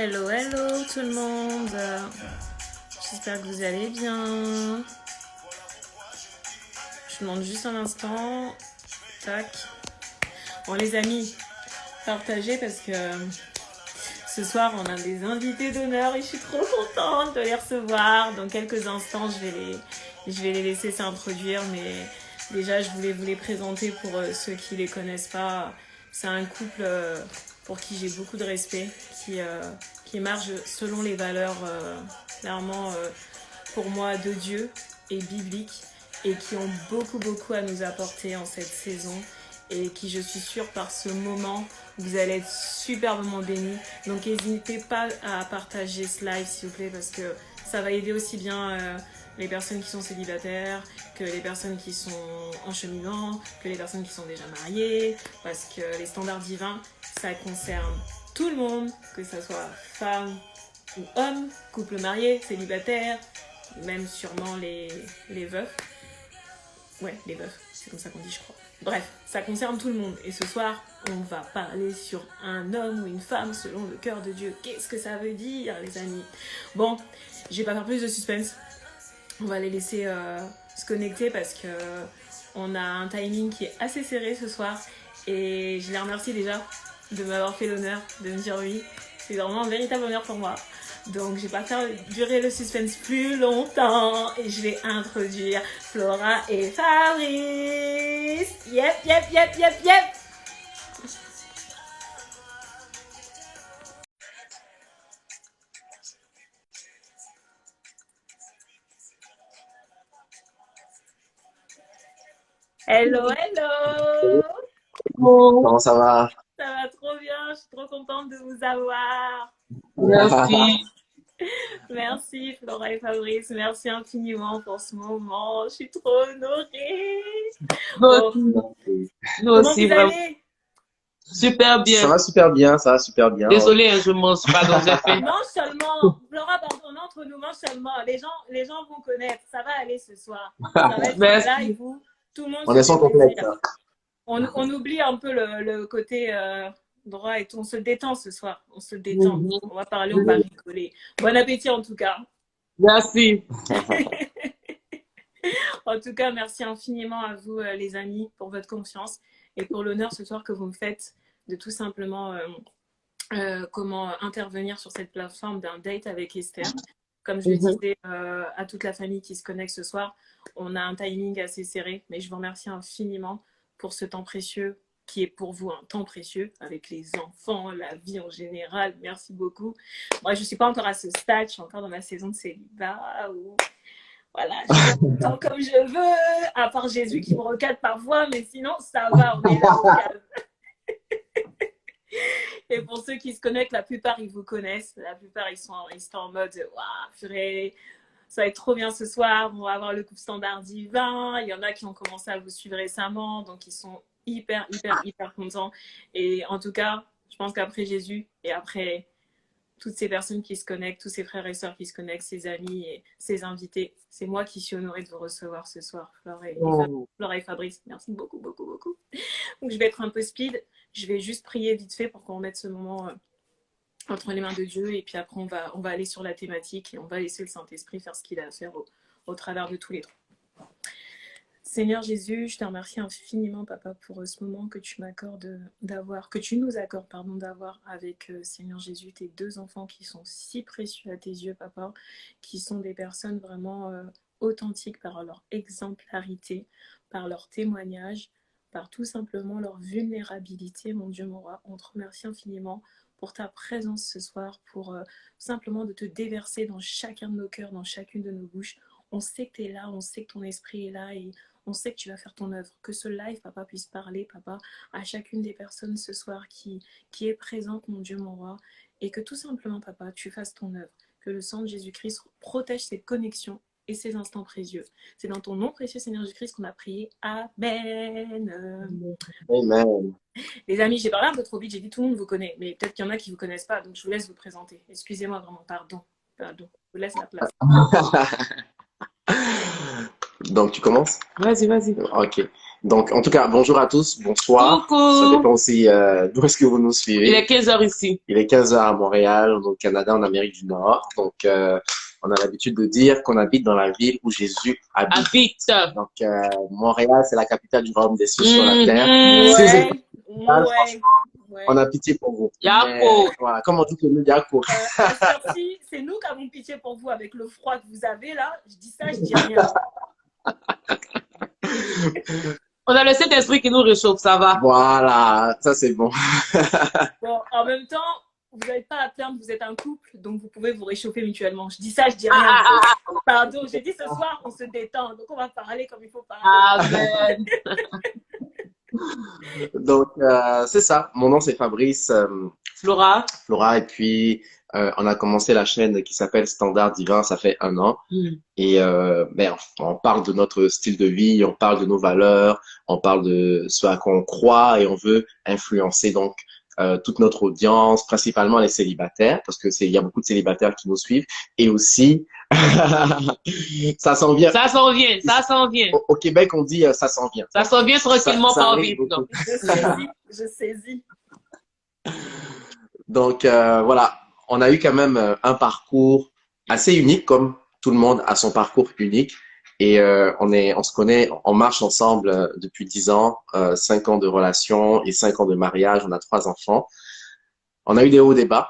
Hello, hello tout le monde. J'espère que vous allez bien. Je demande juste un instant. Tac. Bon les amis, partagez parce que ce soir on a des invités d'honneur et je suis trop contente de les recevoir. Dans quelques instants je vais les laisser s'introduire, mais déjà je voulais vous les présenter pour ceux qui les connaissent pas. C'est un couple pour qui j'ai beaucoup de respect, qui marche selon les valeurs clairement pour moi de Dieu et bibliques, et qui ont beaucoup à nous apporter en cette saison, et qui, je suis sûre, par ce moment, vous allez être superbement bénis. Donc n'hésitez pas à partager ce live s'il vous plaît, parce que ça va aider aussi bien les personnes qui sont célibataires, que les personnes qui sont en cheminement, que les personnes qui sont déjà mariées, parce que les standards divins, ça concerne tout le monde, que ce soit femme ou homme, couple marié, célibataire, même sûrement les veufs. Ouais, les veufs, c'est comme ça qu'on dit, je crois. Bref, ça concerne tout le monde. Et ce soir, on va parler sur un homme ou une femme selon le cœur de Dieu. Qu'est-ce que ça veut dire, les amis? Bon, je vais pas faire plus de suspense. On va les laisser se connecter parce que on a un timing qui est assez serré ce soir. Et je les remercie déjà de m'avoir fait l'honneur de me dire oui. C'est vraiment un véritable honneur pour moi. Donc je vais pas faire durer le suspense plus longtemps et je vais introduire Flora et Fabrice. Yep. Hello. Comment ça va? Ça va trop bien, je suis trop contente de vous avoir. Merci. Merci Flora et Fabrice, merci infiniment pour ce moment. Je suis trop honorée. Bon, Nous comment aussi, vous vraiment. allez? Super Ça bien. va super bien, ça va super bien. Désolée, je mange pas dans un fait. Mange seulement. Flora, pardon, entre nous, mange seulement. Les gens vont connaître. Ça va aller ce soir. Ça va être Merci. un live où tout le monde On se est sans fait complexe. plaisir. On oublie un peu le côté droit et tout. On se détend ce soir. On se détend. On va parler, on va rigoler. Bon appétit en tout cas. Merci. En tout cas, merci infiniment à vous, les amis, pour votre confiance et pour l'honneur ce soir que vous me faites de tout simplement comment intervenir sur cette plateforme d'un date avec Esther. Comme je le disais à toute la famille qui se connecte ce soir, on a un timing assez serré, mais je vous remercie infiniment pour ce temps précieux qui est pour vous un temps précieux avec les enfants, la vie en général. Merci beaucoup. Moi, je ne suis pas encore à ce stade, je suis encore dans ma saison de célibat où voilà, je fais mon temps comme je veux, à part Jésus qui me recadre parfois, mais sinon, ça va, on est là au calme. Et pour ceux qui se connectent, la plupart, ils vous connaissent. La plupart, ils sont en mode « Waouh, purée, ça va être trop bien ce soir, on va avoir le couple standard divin. » Il y en a qui ont commencé à vous suivre récemment, donc ils sont hyper contents. Et en tout cas, je pense qu'après Jésus et après toutes ces personnes qui se connectent, tous ces frères et sœurs qui se connectent, ses amis et ses invités, c'est moi qui suis honorée de vous recevoir ce soir, Flora et Fabrice. Merci beaucoup. Donc je vais être un peu speed. Je vais juste prier vite fait pour qu'on remette ce moment entre les mains de Dieu. Et puis après, on va aller sur la thématique et on va laisser le Saint-Esprit faire ce qu'il a à faire au travers de tous les trois. Seigneur Jésus, je te remercie infiniment, Papa, pour ce moment que tu m'accordes d'avoir, que tu nous accordes, pardon, d'avoir avec Seigneur Jésus, tes deux enfants qui sont si précieux à tes yeux, Papa, qui sont des personnes vraiment authentiques par leur exemplarité, par leur témoignage, par tout simplement leur vulnérabilité, mon Dieu, mon roi. On te remercie infiniment pour ta présence ce soir, pour simplement de te déverser dans chacun de nos cœurs, dans chacune de nos bouches. On sait que tu es là, on sait que ton esprit est là et on sait que tu vas faire ton œuvre. Que ce live, Papa, puisse parler, Papa, à chacune des personnes ce soir qui est présente, mon Dieu, mon roi, et que tout simplement, Papa, tu fasses ton œuvre. Que le sang de Jésus-Christ protège cette connexion et ces instants précieux. C'est dans ton nom, précieux Seigneur Jésus-Christ, qu'on a prié. Amen. Amen. Les amis, j'ai parlé un peu trop vite, j'ai dit tout le monde vous connaît, mais peut-être qu'il y en a qui ne vous connaissent pas, donc je vous laisse vous présenter. Excusez-moi vraiment, pardon. Je vous laisse la place. Donc, tu commences? Vas-y, vas-y. Ok. Donc, en tout cas, bonjour à tous, bonsoir. Ça Coucou. dépend aussi d'où est-ce que vous nous Il suivez. est 15h ici. Il est 15 heures à Montréal, au Canada, en Amérique du Nord. Donc, on a l'habitude de dire qu'on habite dans la ville où Jésus habite. Habite. Donc, Montréal, c'est la capitale du royaume des cieux sur la terre. Mhm. Si vous êtes Ouais. on a pitié pour vous. Yako. Mais, voilà, comme on dit que nous, Yako. À cette heure-ci, c'est nous qui avons pitié pour vous avec le froid que vous avez là. Je dis ça, je dis rien. On a le Saint-Esprit qui nous réchauffe, ça va. Voilà, ça c'est bon. Bon, en même temps, vous n'avez pas à plaindre, vous êtes un couple, donc vous pouvez vous réchauffer mutuellement. Je dis ça, je dis rien. Pardon, j'ai dit ce soir, on se détend, donc on va parler comme il faut parler. Amen. Donc, c'est ça. Mon nom c'est Fabrice, Flora. Flora, et puis on a commencé la chaîne qui s'appelle Standard Divin, ça fait 1 an. Et ben, on parle de notre style de vie, on parle de nos valeurs, on parle de ce à quoi on croit et on veut influencer donc toute notre audience, principalement les célibataires, parce que il y a beaucoup de célibataires qui nous suivent, et aussi ça s'en vient. Ça s'en vient, ça s'en vient. Au Québec, on dit ça s'en vient. Ça s'en vient tranquillement Ça par arrive vite. beaucoup. Je saisis. Donc voilà, on a eu quand même un parcours assez unique, comme tout le monde a son parcours unique. Et on se connaît, on marche ensemble depuis 10 ans, 5 ans de relation et 5 ans de mariage. On a 3 enfants. On a eu des hauts, des bas.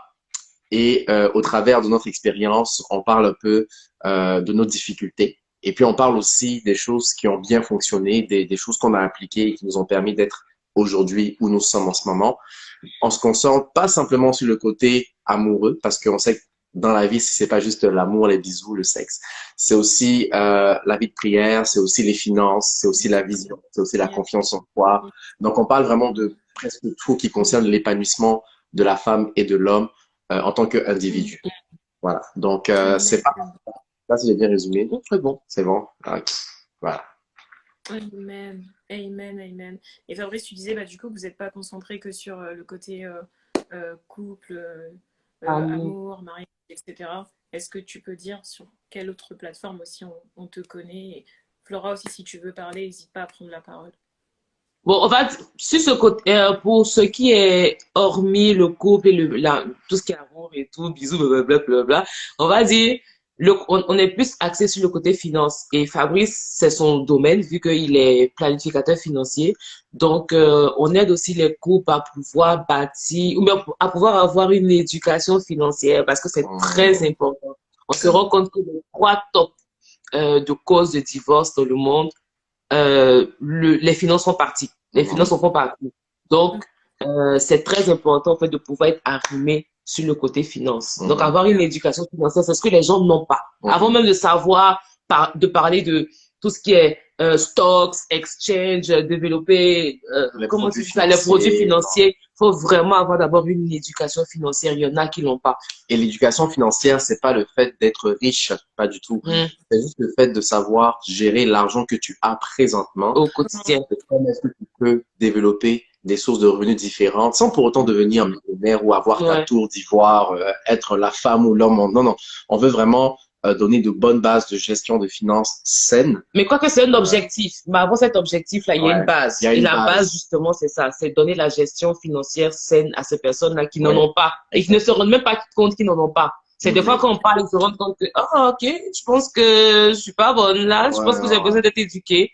Et au travers de notre expérience, on parle un peu de nos difficultés. Et puis on parle aussi des choses qui ont bien fonctionné, des choses qu'on a appliquées et qui nous ont permis d'être aujourd'hui où nous sommes en ce moment. On se concentre pas simplement sur le côté amoureux, parce qu'on sait que dans la vie, c'est pas juste l'amour, les bisous, le sexe. C'est aussi la vie de prière, c'est aussi les finances, c'est aussi la vision, c'est aussi la confiance en soi. Donc, on parle vraiment de presque tout qui concerne l'épanouissement de la femme et de l'homme en tant qu'individu. Voilà. Donc, c'est pas là, si j'ai bien résumé. Très bon. C'est bon. Okay. Voilà. Amen. Amen, amen. Et Fabrice, tu disais, du coup, vous n'êtes pas concentré que sur le côté couple, amour, mariage, etc. Est-ce que tu peux dire sur quelle autre plateforme aussi on te connaît? Et Flora aussi, si tu veux parler, n'hésite pas à prendre la parole. Bon, on va sur ce côté, pour ce qui est hormis le couple et tout ce qui est amour et tout, bisous, blablabla, on va dire, on est plus axé sur le côté finance. Et Fabrice, c'est son domaine, vu qu'il est planificateur financier. Donc, on aide aussi les couples à pouvoir bâtir, ou bien à pouvoir avoir une éducation financière, parce que c'est très important. On se rend compte que les 3 top de causes de divorce dans le monde, les finances font partie. Les finances en font partie. Donc, c'est très important en fait de pouvoir être arrimé sur le côté finance. Donc, avoir une éducation financière, c'est ce que les gens n'ont pas. Avant même de savoir, de parler de tout ce qui est stocks, exchange, développer, comment tu dis ça, les produits financiers, faut vraiment avoir d'abord une éducation financière. Il y en a qui l'ont pas. Et l'éducation financière, c'est pas le fait d'être riche, pas du tout. C'est juste le fait de savoir gérer l'argent que tu as présentement au quotidien. Comment est-ce que tu peux développer des sources de revenus différentes sans pour autant devenir millionnaire ou avoir ta tour d'ivoire, être la femme ou l'homme. Non, non. On veut vraiment donner de bonnes bases de gestion de finances saines. Mais quoi que c'est un objectif. Mais avant cet objectif-là, il y a une base. Et la base, justement, c'est ça. C'est donner la gestion financière saine à ces personnes-là qui n'en ont pas. Et qui ne se rendent même pas compte qu'ils n'en ont pas. C'est des fois quand on parle, ils se rendent compte que, ok, je pense que je suis pas bonne là. Je pense que j'ai besoin d'être éduquée.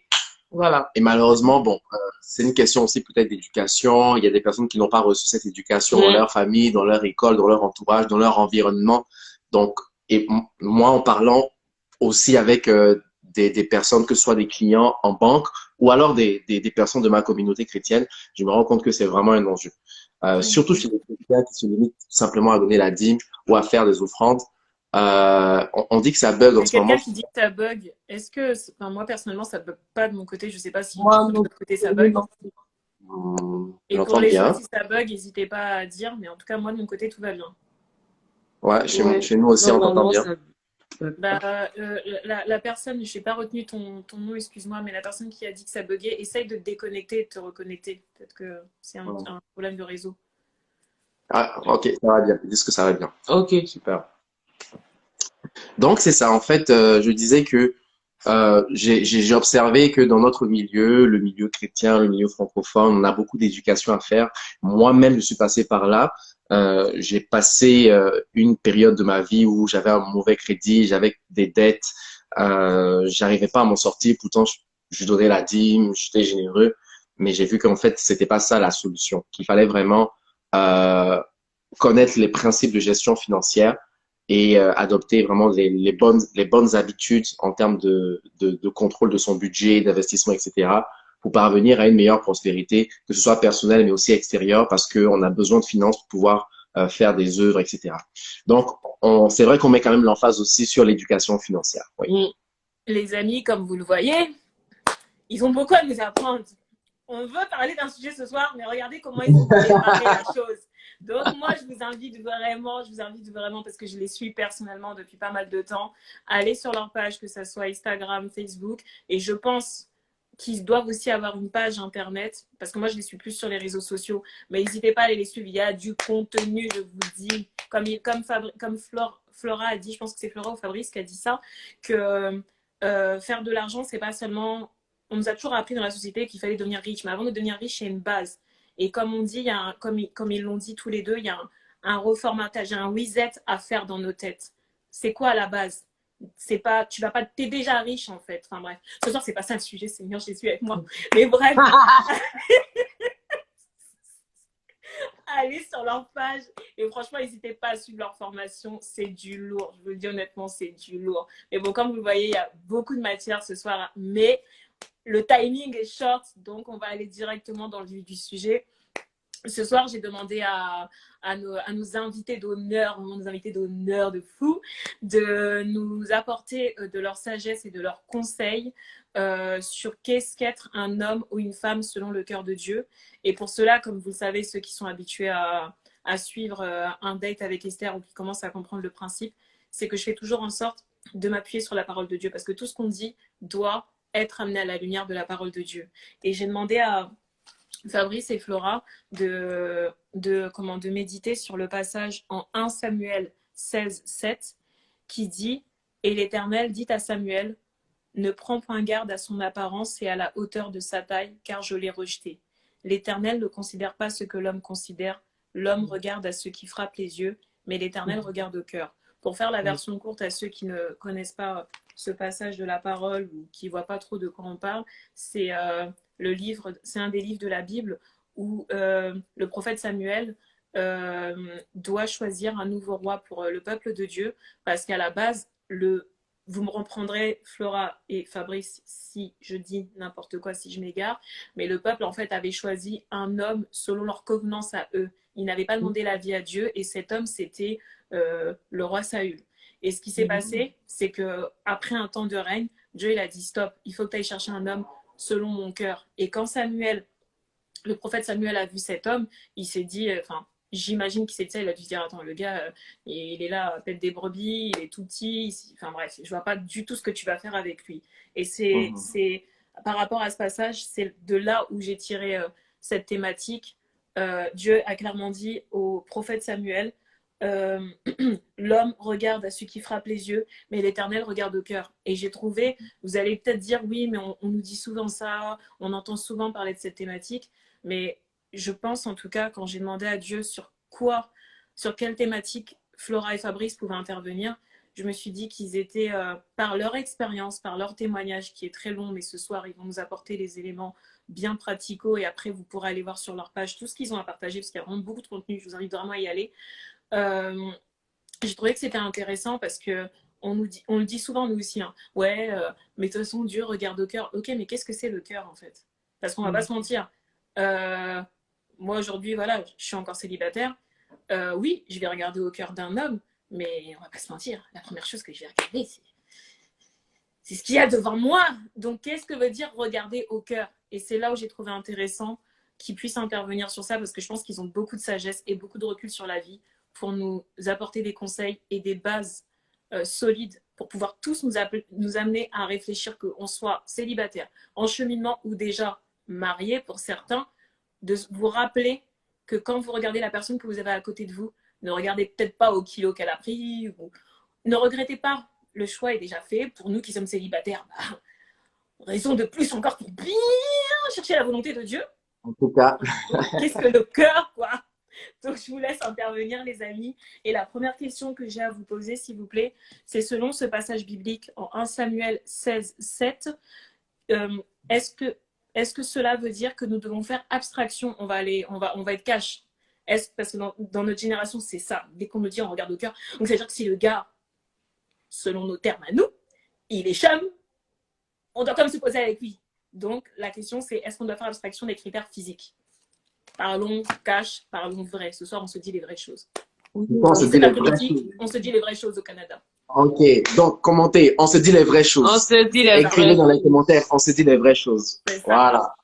Voilà. Et malheureusement, bon, c'est une question aussi peut-être d'éducation. Il y a des personnes qui n'ont pas reçu cette éducation dans leur famille, dans leur école, dans leur entourage, dans leur environnement. Donc, et moi, en parlant aussi avec des personnes, que ce soit des clients en banque ou alors des personnes de ma communauté chrétienne, je me rends compte que c'est vraiment un enjeu. Surtout chez les chrétiens qui se limitent tout simplement à donner la dîme ou à faire des offrandes. On dit que ça bug en ce moment. Quelqu'un qui dit que ça bug. Est-ce que, moi personnellement, ça bug pas de mon côté. Je sais pas si de votre côté ça bug. Et pour les gens, si ça bug, n'hésitez pas à dire. Mais en tout cas, moi de mon côté, tout va bien. Ouais, chez nous aussi, on t'entend bien. Bah, la personne, je n'ai pas retenu ton nom, excuse-moi, mais la personne qui a dit que ça buguait, essaye de te déconnecter et de te reconnecter. Peut-être que c'est un problème de réseau. Ah, ok, ça va bien. Ils disent que ça va bien. Ok. Super. Donc, c'est ça. En fait, je disais que j'ai observé que dans notre milieu, le milieu chrétien, le milieu francophone, on a beaucoup d'éducation à faire. Moi-même, je suis passé par là. J'ai passé une période de ma vie où j'avais un mauvais crédit, j'avais des dettes, j'arrivais pas à m'en sortir. Pourtant, je donnais la dîme, j'étais généreux, mais j'ai vu qu'en fait, c'était pas ça la solution. Qu'il fallait vraiment euh, connaître les principes de gestion financière et adopter vraiment les bonnes habitudes en termes de contrôle de son budget, d'investissement, etc., pour parvenir à une meilleure prospérité, que ce soit personnelle mais aussi extérieure, parce qu'on a besoin de finances pour pouvoir faire des œuvres, etc. Donc, c'est vrai qu'on met quand même l'emphase aussi sur l'éducation financière. Oui. Mm. Les amis, comme vous le voyez, ils ont beaucoup à nous apprendre. On veut parler d'un sujet ce soir, mais regardez comment ils ont préparé la chose. Donc moi, je vous invite vraiment, parce que je les suis personnellement depuis pas mal de temps, à aller sur leur page, que ce soit Instagram, Facebook, et je pense qu'ils doivent aussi avoir une page internet, parce que moi, je les suis plus sur les réseaux sociaux, mais n'hésitez pas à aller les suivre, il y a du contenu, je vous dis, comme Flora a dit, je pense que c'est Flora ou Fabrice qui a dit ça, que faire de l'argent, c'est pas seulement... On nous a toujours appris dans la société qu'il fallait devenir riche, mais avant de devenir riche, il y a une base. Et comme on dit, comme ils l'ont dit tous les deux, il y a un reformatage, un reset à faire dans nos têtes. C'est quoi la base? C'est pas, tu vas pas, t'es déjà riche en fait. Enfin bref, ce soir c'est pas ça le sujet, Seigneur Jésus avec moi. Mais bref, allez sur leur page et franchement, n'hésitez pas à suivre leur formation. C'est du lourd. Je vous le dis honnêtement, c'est du lourd. Mais bon, comme vous le voyez, il y a beaucoup de matière ce soir, mais le timing est short, donc on va aller directement dans le vif du sujet. Ce soir, j'ai demandé à nos invités d'honneur, nos invités d'honneur de fou, de nous apporter de leur sagesse et de leurs conseils sur qu'est-ce qu'être un homme ou une femme selon le cœur de Dieu. Et pour cela, comme vous le savez, ceux qui sont habitués à suivre un date avec Esther ou qui commencent à comprendre le principe, c'est que je fais toujours en sorte de m'appuyer sur la parole de Dieu parce que tout ce qu'on dit doit être amené à la lumière de la parole de Dieu. Et j'ai demandé à Fabrice et Flora de méditer sur le passage en 1 Samuel 16, 7 qui dit « Et l'Éternel dit à Samuel, ne prends point garde à son apparence et à la hauteur de sa taille, car je l'ai rejeté. L'Éternel ne considère pas ce que l'homme considère, l'homme regarde à ce qui frappe les yeux, mais l'Éternel regarde au cœur. » Pour faire la version courte à ceux qui ne connaissent pas ce passage de la parole ou qui ne voient pas trop de quoi on parle, c'est c'est un des livres de la Bible où le prophète Samuel doit choisir un nouveau roi pour le peuple de Dieu, parce qu'à la base, vous me reprendrez, Flora et Fabrice, si je dis n'importe quoi, si je m'égare, mais le peuple, en fait, avait choisi un homme selon leur convenance à eux. Ils n'avaient pas demandé l'avis à Dieu, et cet homme, c'était le roi Saül. Et ce qui s'est passé, c'est qu'après un temps de règne, Dieu, il a dit, stop, il faut que tu ailles chercher un homme selon mon cœur. Et quand le prophète Samuel a vu cet homme, il s'est dit, j'imagine qu'il s'est dit ça, il a dû se dire, attends, le gars, il est là, pète des brebis, il est tout petit, enfin bref, je vois pas du tout ce que tu vas faire avec lui. Et c'est par rapport à ce passage, c'est de là où j'ai tiré cette thématique. Dieu a clairement dit au prophète Samuel, l'homme regarde à ce qui frappe les yeux, mais l'Éternel regarde au cœur. Et j'ai trouvé, vous allez peut-être dire oui, mais on nous dit souvent ça, on entend souvent parler de cette thématique, mais je pense en tout cas, quand j'ai demandé à Dieu sur quelle thématique Flora et Fabrice pouvaient intervenir, je me suis dit qu'ils étaient, par leur expérience, par leur témoignage qui est très long, mais ce soir, ils vont nous apporter les éléments bien praticaux et après, vous pourrez aller voir sur leur page tout ce qu'ils ont à partager parce qu'il y a vraiment beaucoup de contenu. Je vous invite vraiment à y aller. J'ai trouvé que c'était intéressant parce que on le dit souvent nous aussi, hein. Ouais, mais de toute façon Dieu regarde au cœur. Ok, mais qu'est-ce que c'est le cœur en fait? Parce qu'on va pas se mentir. Moi aujourd'hui, voilà, je suis encore célibataire. Oui, je vais regarder au cœur d'un homme, mais on va pas se mentir. La première chose que je vais regarder, c'est ce qu'il y a devant moi. Donc qu'est-ce que veut dire regarder au cœur? Et c'est là où j'ai trouvé intéressant qu'ils puissent intervenir sur ça parce que je pense qu'ils ont beaucoup de sagesse et beaucoup de recul sur la vie pour nous apporter des conseils et des bases solides pour pouvoir tous nous amener à réfléchir qu'on soit célibataire, en cheminement ou déjà marié pour certains, de vous rappeler que quand vous regardez la personne que vous avez à côté de vous, ne regardez peut-être pas au kilo qu'elle a pris, ou ne regrettez pas. Le choix est déjà fait. Pour nous qui sommes célibataires, raison de plus encore pour bien chercher la volonté de Dieu. En tout cas, Qu'est-ce que le cœur, quoi. Donc, je vous laisse intervenir, les amis. Et la première question que j'ai à vous poser, s'il vous plaît, c'est selon ce passage biblique en 1 Samuel 16, 7, est-ce que cela veut dire que nous devons faire abstraction? On va être cash. Parce que dans notre génération, c'est ça. Dès qu'on nous dit, on regarde au cœur. Donc, c'est-à-dire que si le gars, selon nos termes à nous, il est chum, on doit quand même se poser avec lui. Donc, la question, c'est est-ce qu'on doit faire abstraction des critères physiques? Parlons cash, parlons vrai. Ce soir, on se dit les vraies choses. on se dit les vraies choses. On se dit les vraies choses au Canada. Ok, donc commentez, on se dit les vraies choses. On se dit les Écrivez vraies dans les commentaires, on se dit les vraies choses. C'est ça. Voilà,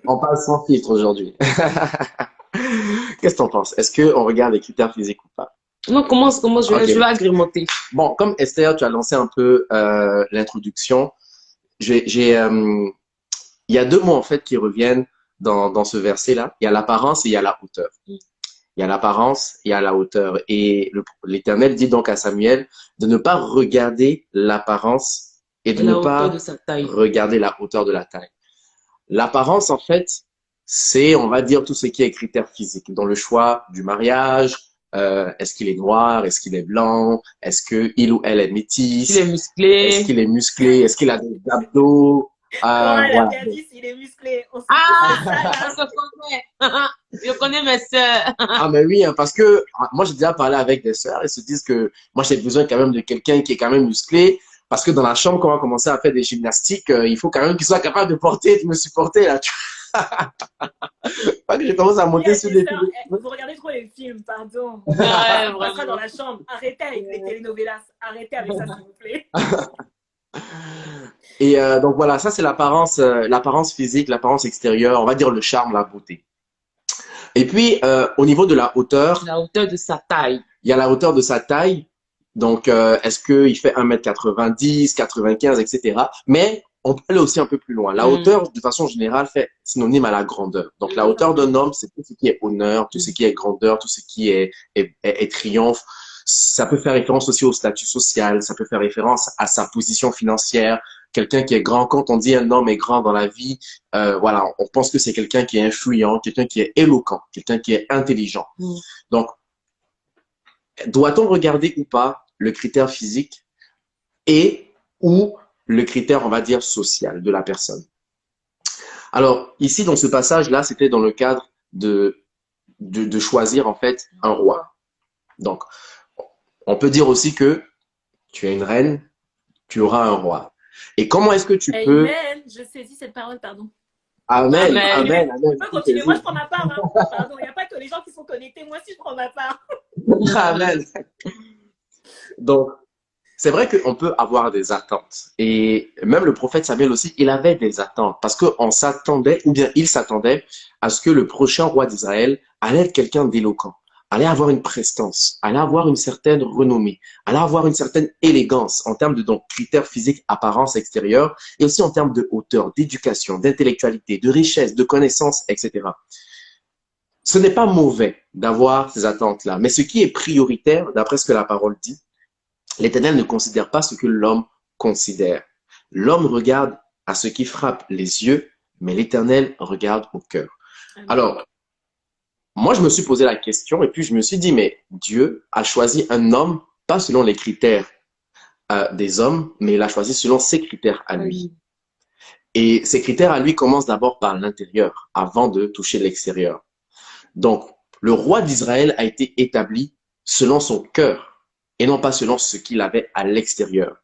on parle sans filtre aujourd'hui. Qu'est-ce que t'en penses? Est-ce qu'on regarde les critères physiques ou pas? Non, commence, je Ok. vais agrémenter. Bon, comme Esther, tu as lancé un peu l'introduction, il y a deux mots en fait qui reviennent dans ce verset-là. Il y a l'apparence et il y a la hauteur. Il y a l'apparence et il y a la hauteur. Et l'Éternel dit donc à Samuel de ne pas regarder l'apparence et de La ne hauteur pas de sa taille. regarder la hauteur de la taille. L'apparence, en fait, c'est, on va dire, tout ce qui est critères physiques, dans le choix du mariage. Est-ce qu'il est noir? Est-ce qu'il est blanc? Est-ce que il ou elle est métisse? Il est musclé. Est-ce qu'il est musclé? Est-ce qu'il a des abdos? Comment elle a Voilà. bien dit s'il est musclé? On se Ah, dit ça, là. on se connaît. Je connais mes sœurs. Ah, mais oui, hein, parce que moi, j'ai déjà parlé avec des sœurs, elles se disent que moi, j'ai besoin quand même de quelqu'un qui est quand même musclé. Parce que dans la chambre, quand on va commencer à faire des gymnastiques, il faut quand même qu'il soit capable de porter, de me supporter, là. Pas que je commence à monter sur des... Vous regardez trop les films, pardon. Ouais, On passera vraiment. dans la chambre. Arrêtez avec les telenovelas. Arrêtez avec ça, s'il vous plaît. Et donc voilà, ça c'est l'apparence physique, l'apparence extérieure, on va dire le charme, la beauté. Et puis au niveau de la hauteur, La hauteur de sa taille. il y a la hauteur de sa taille. Donc est-ce qu'il fait 1m90, 95, etc. Mais on peut aller aussi un peu plus loin. La hauteur, de façon générale, fait synonyme à la grandeur. Donc la hauteur d'un homme, c'est tout ce qui est honneur, tout ce qui est grandeur, tout ce qui est triomphe. Ça peut faire référence aussi au statut social, ça peut faire référence à sa position financière. Quelqu'un qui est grand, quand on dit un homme est grand dans la vie, voilà, on pense que c'est quelqu'un qui est influent, quelqu'un qui est éloquent, quelqu'un qui est intelligent. Donc, doit-on regarder ou pas le critère physique et ou le critère, on va dire, social de la personne? Alors, ici, dans ce passage-là, c'était dans le cadre de choisir, en fait, un roi. Donc, on peut dire aussi que tu es une reine, tu auras un roi. Et comment est-ce que tu peux... Amen. Je saisis cette parole, pardon. Amen, Amen. amen, amen. Je peux continuer. Moi, je prends ma part. Hein. Pardon, il n'y a pas que les gens qui sont connectés. Moi aussi, je prends ma part. Amen. Donc, c'est vrai qu'on peut avoir des attentes. Et même le prophète Samuel aussi, il avait des attentes. Parce qu'on s'attendait, ou bien il s'attendait à ce que le prochain roi d'Israël allait être quelqu'un d'éloquent, allait avoir une prestance, allait avoir une certaine renommée, allait avoir une certaine élégance en termes de donc, critères physiques, apparence extérieure, et aussi en termes de hauteur, d'éducation, d'intellectualité, de richesse, de connaissances, etc. Ce n'est pas mauvais d'avoir ces attentes-là, mais ce qui est prioritaire, d'après ce que la parole dit, l'Éternel ne considère pas ce que l'homme considère. L'homme regarde à ce qui frappe les yeux, mais l'Éternel regarde au cœur. Alors, moi, je me suis posé la question et puis je me suis dit, mais Dieu a choisi un homme, pas selon les critères des hommes, mais il a choisi selon ses critères à lui. Et ces critères à lui commencent d'abord par l'intérieur, avant de toucher l'extérieur. Donc, le roi d'Israël a été établi selon son cœur et non pas selon ce qu'il avait à l'extérieur.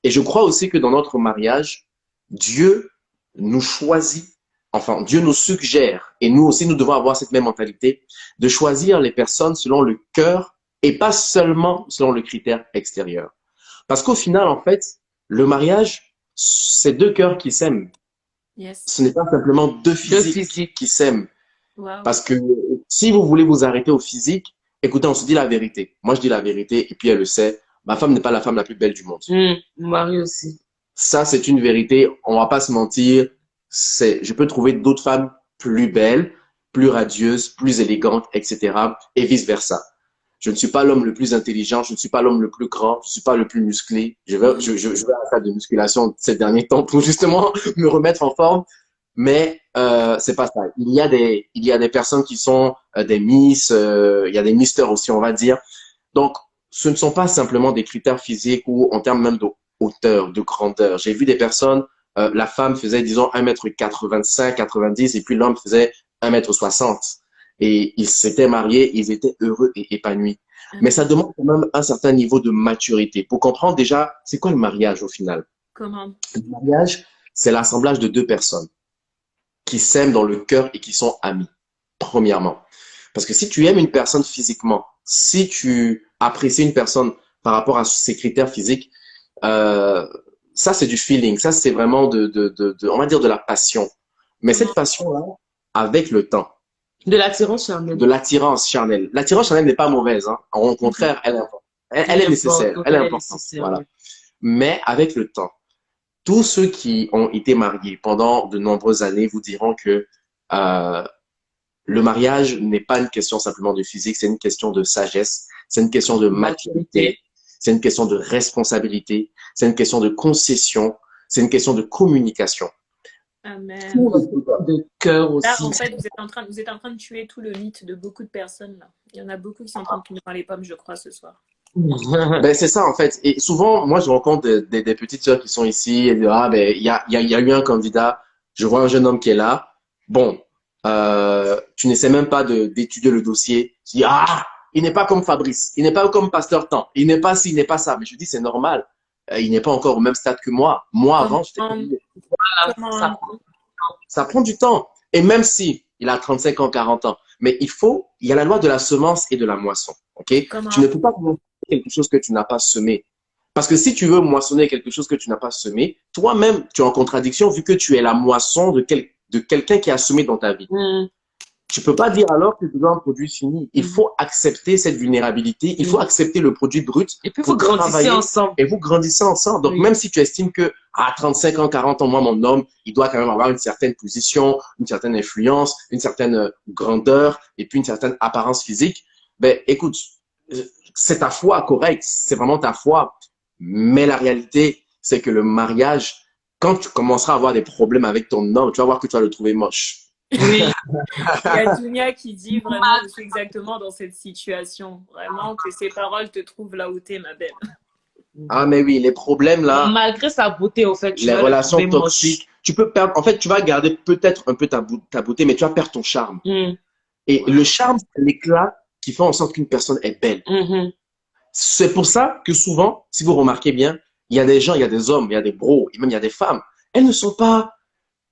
Et je crois aussi que dans notre mariage, Dieu nous choisit, enfin, Dieu nous suggère, et nous aussi, nous devons avoir cette même mentalité, de choisir les personnes selon le cœur et pas seulement selon le critère extérieur. Parce qu'au final, en fait, le mariage, c'est deux cœurs qui s'aiment. Yes. Ce n'est pas simplement deux physiques qui s'aiment. Wow. Parce que si vous voulez vous arrêter au physique, écoutez, on se dit la vérité. Moi, je dis la vérité et puis elle le sait. ma femme n'est pas la femme la plus belle du monde. Mon mari aussi. Ça, c'est une vérité. On va pas se mentir. Je peux trouver d'autres femmes plus belles, plus radieuses, plus élégantes, etc. Et vice versa. Je ne suis pas l'homme le plus intelligent, je ne suis pas l'homme le plus grand, je ne suis pas le plus musclé. Je vais à la salle de musculation ces derniers temps pour justement me remettre en forme. Mais c'est pas ça. Il y a des personnes qui sont des Miss, il y a des Misters aussi, on va dire. Donc, ce ne sont pas simplement des critères physiques ou en termes même de hauteur, de grandeur. J'ai vu des personnes, la femme faisait, disons, 1m85, 90, et puis l'homme faisait 1m60. Et ils s'étaient mariés, ils étaient heureux et épanouis. Mais ça demande quand même un certain niveau de maturité pour comprendre déjà, c'est quoi le mariage au final? Comment? Le mariage, c'est l'assemblage de deux personnes qui s'aiment dans le cœur et qui sont amis, premièrement. Parce que si tu aimes une personne physiquement, si tu apprécies une personne par rapport à ses critères physiques, euh, ça c'est du feeling, ça c'est vraiment on va dire de la passion. Mais cette Comment? passion-là, avec le temps, De l'attirance charnelle. de l'attirance charnelle. L'attirance charnelle n'est pas mauvaise, hein. Au contraire, elle est nécessaire, elle est Elle est importante. nécessaire, Voilà. oui. Mais avec le temps, tous ceux qui ont été mariés pendant de nombreuses années vous diront que euh, le mariage n'est pas une question simplement de physique, c'est une question de sagesse, c'est une question de maturité, c'est une question de responsabilité, c'est une question de concession, c'est une question de communication. Amen. De cœur Là, aussi. en fait, vous êtes en train de tuer tout le mythe de beaucoup de personnes, là. Il y en a beaucoup qui sont en train de tomber dans les pommes, je crois, ce soir. Ben, c'est ça, en fait. Et souvent, moi, je rencontre des petites sœurs qui sont ici et disent, ah, ben, il y a eu un candidat, je vois un jeune homme qui est là. Bon, tu n'essaies même pas d'étudier le dossier. Tu dis, ah, il n'est pas comme Fabrice, il n'est pas comme Pasteur Temps, il n'est pas ci, il n'est pas ça. Mais je dis, c'est normal. Il n'est pas encore au même stade que moi. Moi, avant, j'étais Comment? Ça Comment? prend. ça prend du temps. Et même si il a 35 ans, 40 ans, mais il y a la loi de la semence et de la moisson. OK? Tu ne Comment? peux pas moissonner quelque chose que tu n'as pas semé. Parce que si tu veux moissonner quelque chose que tu n'as pas semé, toi-même, tu es en contradiction vu que tu es la moisson de quelqu'un qui a semé dans ta vie. Tu peux pas dire alors que tu veux un produit fini. Il faut accepter cette vulnérabilité. Il faut accepter le produit brut. Et puis, pour vous grandissez travailler ensemble. Et vous grandissez ensemble. Donc, Oui. même si tu estimes que à 35 ans, 40 ans, moi, mon homme, il doit quand même avoir une certaine position, une certaine influence, une certaine grandeur et puis une certaine apparence physique, ben, écoute, c'est ta foi, correct. C'est vraiment ta foi. Mais la réalité, c'est que le mariage, quand tu commenceras à avoir des problèmes avec ton homme, tu vas voir que tu vas le trouver moche. Oui. Il y a Dunia qui dit vraiment, je suis exactement dans cette situation. Vraiment, que ces paroles te trouvent là où t'es, ma belle. Ah, mais oui, les problèmes là, Malgré sa beauté, au fait, tu les vas le relations trouver moche. toxiques, tu peux perdre, en fait, tu vas garder peut-être un peu ta beauté, mais tu vas perdre ton charme. Et le charme, c'est l'éclat qui fait en sorte qu'une personne est belle. C'est pour ça que souvent, si vous remarquez bien, il y a des gens, il y a des hommes, il y a des bros, et même il y a des femmes. Elles ne sont pas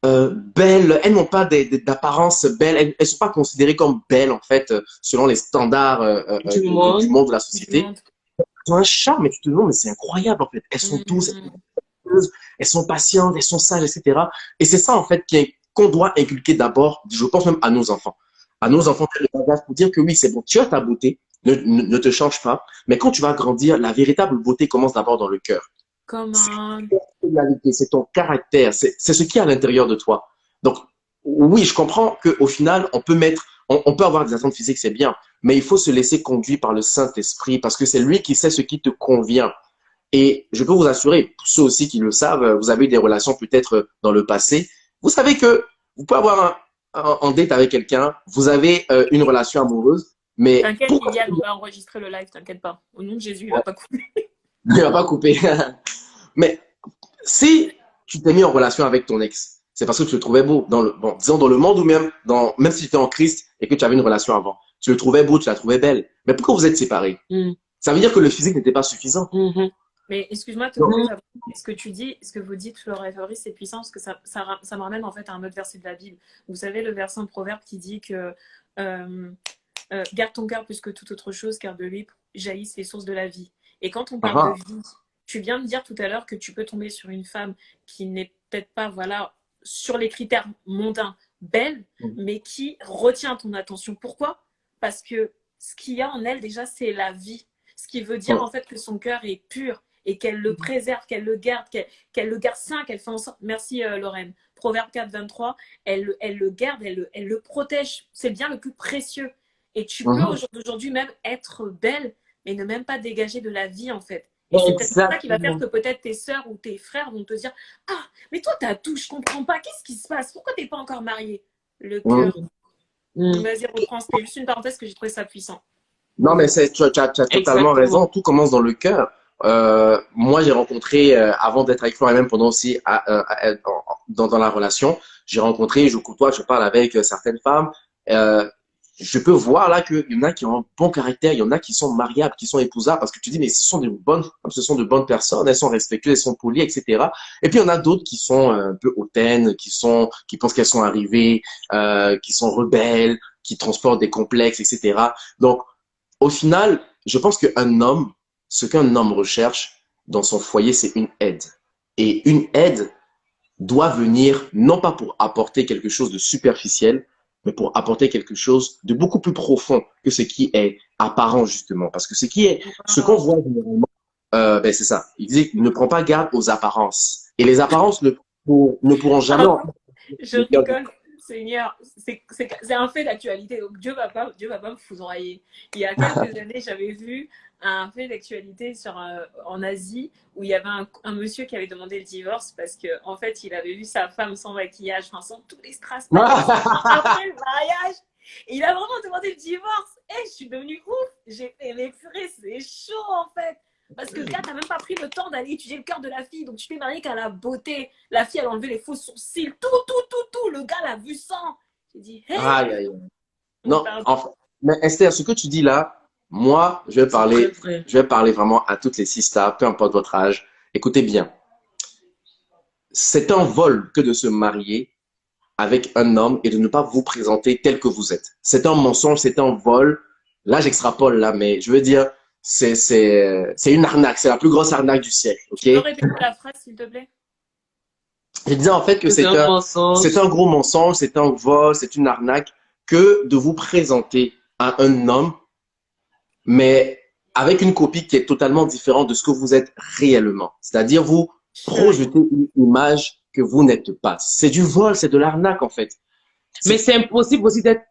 belles, elles n'ont pas d'apparence belle, elles ne sont pas considérées comme belles, en fait, selon les standards Du du monde. monde, de la Du société. monde. Elles ont un charme, et tu te demandes, mais c'est incroyable, en fait. Elles sont douces, elles sont patientes, elles sont sages, etc. Et c'est ça, en fait, qu'on doit inculquer d'abord, je pense même à nos enfants. À nos enfants, pour dire que oui, c'est bon, tu as ta beauté, ne te change pas. Mais quand tu vas grandir, la véritable beauté commence d'abord dans le cœur. Comment? C'est ton caractère, c'est ce qui est à l'intérieur de toi. Donc, oui, je comprends qu'au final, on peut avoir des attentes physiques, c'est bien, mais il faut se laisser conduire par le Saint-Esprit parce que c'est lui qui sait ce qui te convient. Et je peux vous assurer, pour ceux aussi qui le savent, vous avez eu des relations peut-être dans le passé. Vous savez que vous pouvez avoir un date avec quelqu'un, vous avez une relation amoureuse, mais T'inquiète, pourquoi Liliane, on va enregistrer le live, t'inquiète pas. Au nom de Jésus, il va pas couper. il va pas couper? Mais si tu t'es mis en relation avec ton ex, c'est parce que tu le trouvais beau. Bon, disons dans le monde ou même si tu étais en Christ et que tu avais une relation avant, tu le trouvais beau, tu la trouvais belle. Mais pourquoi vous êtes séparés? Ça veut dire que le physique n'était pas suffisant. Mais excuse-moi de te couper, ce que tu dis, ce que vous dites, Flora et Fabrice, c'est puissant parce que ça me ramène en fait à un autre verset de la Bible. Vous savez, le verset en Proverbe qui dit que garde ton cœur plus que toute autre chose, car de lui jaillissent les sources de la vie. Et quand on parle de vie, tu viens de dire tout à l'heure que tu peux tomber sur une femme qui n'est peut-être pas, voilà, sur les critères mondains, belle, mais qui retient ton attention. Pourquoi? Parce que ce qu'il y a en elle, déjà, c'est la vie. ce qui veut dire en fait que son cœur est pur et qu'elle le préserve, qu'elle le garde, qu'elle le garde sain, qu'elle fait en sorte. Merci Lorraine. Proverbe 4, 23, elle le garde, elle le protège. C'est le bien le plus précieux. Et tu peux aujourd'hui même être belle, mais ne même pas dégager de la vie en fait. Et c'est peut-être ça qui va faire que peut-être tes sœurs ou tes frères vont te dire « Ah, mais toi t'as tout, je comprends pas, qu'est-ce qui se passe? Pourquoi t'es pas encore mariée ?» Le cœur. Vas-y, reprends, c'était juste une parenthèse que j'ai trouvé ça puissant. Non, mais tu as totalement raison. Tout commence dans le cœur. Moi, j'ai rencontré, avant d'être avec Flora et même pendant aussi dans la relation, j'ai rencontré, je côtoie, je parle avec certaines femmes. Je peux voir là qu'il y en a qui ont un bon caractère, il y en a qui sont mariables, qui sont épousables, parce que tu dis, mais ce sont de bonnes personnes, elles sont respectueuses, elles sont polies, etc. Et puis, il y en a d'autres qui sont un peu hautaines, qui pensent qu'elles sont arrivées, qui sont rebelles, qui transportent des complexes, etc. Donc, au final, je pense ce qu'un homme recherche dans son foyer, c'est une aide. Et une aide doit venir non pas pour apporter quelque chose de superficiel, mais pour apporter quelque chose de beaucoup plus profond que ce qui est apparent, justement. Parce que ce qu'on voit généralement, c'est ça. Il dit, ne prends pas garde aux apparences. Et les apparences ne pourront jamais... Je rigole. Seigneur, c'est un fait d'actualité. Donc Dieu va pas me foudroyer. Il y a quelques années, j'avais vu un fait d'actualité en Asie où il y avait un monsieur qui avait demandé le divorce parce que en fait, il avait vu sa femme sans maquillage, enfin sans tous les strass après le mariage. Et il a vraiment demandé le divorce. Et je suis devenue ouf. J'ai fait mais purée, c'est chaud en fait. Parce que le gars, t'as même pas pris le temps d'aller étudier le cœur de la fille. Donc, tu t'es marié qu'à la beauté. La fille, elle a enlevé les faux sourcils. Tout. Le gars l'a vu sans. J'ai dit, hey. Aïe, aïe. Non, enfin, mais Esther, ce que tu dis là, moi, je vais parler vraiment à toutes les sisters, peu importe votre âge. Écoutez bien. C'est un vol que de se marier avec un homme et de ne pas vous présenter tel que vous êtes. C'est un mensonge, c'est un vol. Là, j'extrapole là, mais je veux dire, c'est une arnaque, c'est la plus grosse arnaque du siècle, ok? Tu peux répéter la phrase, s'il te plaît? Je disais en fait que c'est un gros mensonge, c'est un vol, c'est une arnaque que de vous présenter à un homme, mais avec une copie qui est totalement différente de ce que vous êtes réellement. C'est-à-dire vous projetez une image que vous n'êtes pas. C'est du vol, c'est de l'arnaque en fait. Mais c'est impossible aussi d'être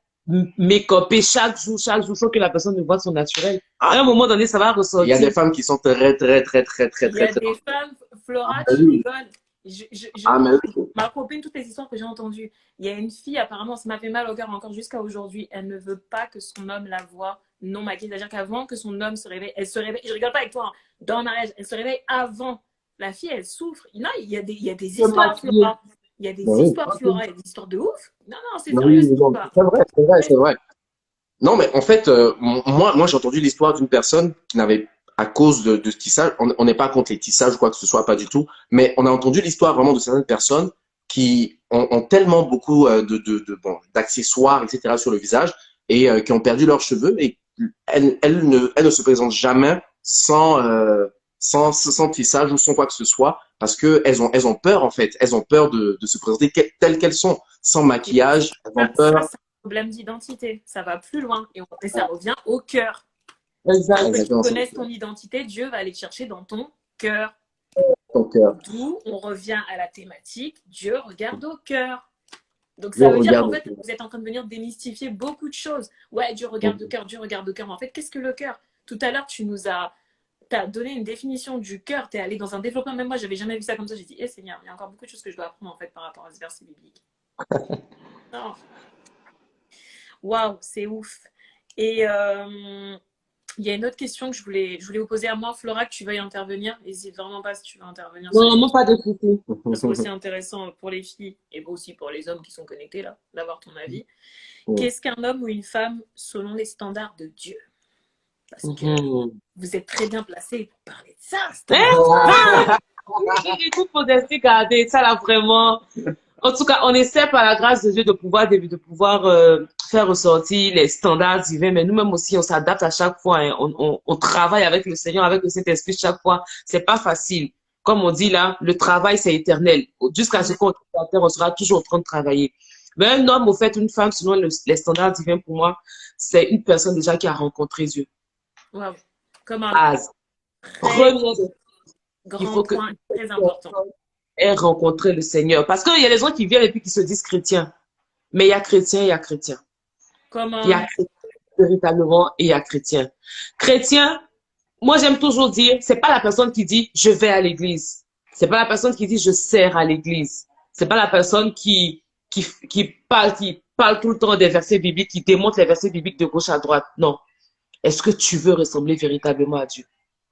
make-upé chaque jour sans que la personne ne voit son naturel. À un moment donné, ça va ressortir. Il y a des femmes qui sont très. Il y a des femmes, Flora, tu rigoles. Ma copine, toutes les histoires que j'ai entendues, il y a une fille, apparemment, ça m'a fait mal au cœur encore jusqu'à aujourd'hui. Elle ne veut pas que son homme la voie non maquillée. C'est-à-dire qu'avant que son homme se réveille, elle se réveille. Je rigole pas avec toi, hein, dans le mariage, elle se réveille avant. La fille, elle souffre. Non, il y a des histoires, Flora. Il y a des histoires, Flora, il y a des histoires de ouf. Non, c'est sérieux, c'est vrai. Non, mais en fait, moi j'ai entendu l'histoire d'une personne qui n'avait, à cause de tissage, on n'est pas contre les tissages ou quoi que ce soit, pas du tout, mais on a entendu l'histoire vraiment de certaines personnes qui ont tellement beaucoup d'accessoires, etc. sur le visage et qui ont perdu leurs cheveux et elles ne se présentent jamais sans tissage ou sans quoi que ce soit parce que elles ont peur en fait, elles ont peur de se présenter telles qu'elles sont, sans maquillage, elles ont peur. C'est un problème d'identité, ça va plus loin et ça revient au cœur. Exactement. Pour que tu connaisses ton identité, Dieu va aller te chercher dans ton cœur. D'où on revient à la thématique, Dieu regarde au cœur. Donc ça veut dire qu'en fait, vous êtes en train de venir démystifier beaucoup de choses. Ouais, Dieu regarde au cœur, Dieu regarde au cœur. Mais en fait, qu'est-ce que le cœur? Tout à l'heure, t'as donné une définition du cœur, t'es allé dans un développement. Même moi, j'avais jamais vu ça comme ça. J'ai dit, Seigneur, il y a encore beaucoup de choses que je dois apprendre en fait par rapport à ce verset biblique. Non. Waouh, c'est ouf. Et il y a une autre question que je voulais vous poser à moi, Flora, que tu veuilles intervenir. N'hésite vraiment pas si tu veux intervenir. Non, pas de souci. C'est aussi intéressant pour les filles et aussi pour les hommes qui sont connectés là, d'avoir ton avis. Qu'est-ce qu'un homme ou une femme selon les standards de Dieu? Parce que vous êtes très bien placé pour parler de ça. J'ai tout modestie gardé, ça là vraiment. En tout cas, on essaie par la grâce de Dieu de pouvoir faire ressortir les standards divins, mais nous-mêmes aussi, on s'adapte à chaque fois. Hein. On travaille avec le Seigneur, avec le Saint-Esprit chaque fois. C'est pas facile. Comme on dit là, le travail, c'est éternel. Jusqu'à ce qu'on soit à terre, on sera toujours en train de travailler. Mais un homme, au fait, une femme, selon les standards divins, pour moi, c'est une personne déjà qui a rencontré Dieu. Wow. Comme un Base. très Première des il grand faut que point, très important. ait rencontré le Seigneur. Parce qu'il y a des gens qui viennent et puis qui se disent chrétiens. Mais il y a chrétien, il y a chrétien. Comme Il y a un... chrétien véritablement et il y a chrétien. Chrétien, moi j'aime toujours dire, c'est pas la personne qui dit je vais à l'église. C'est pas la personne qui dit je sers à l'église. C'est pas la personne qui parle tout le temps des versets bibliques, qui démontre les versets bibliques de gauche à droite. Non. Est-ce que tu veux ressembler véritablement à Dieu?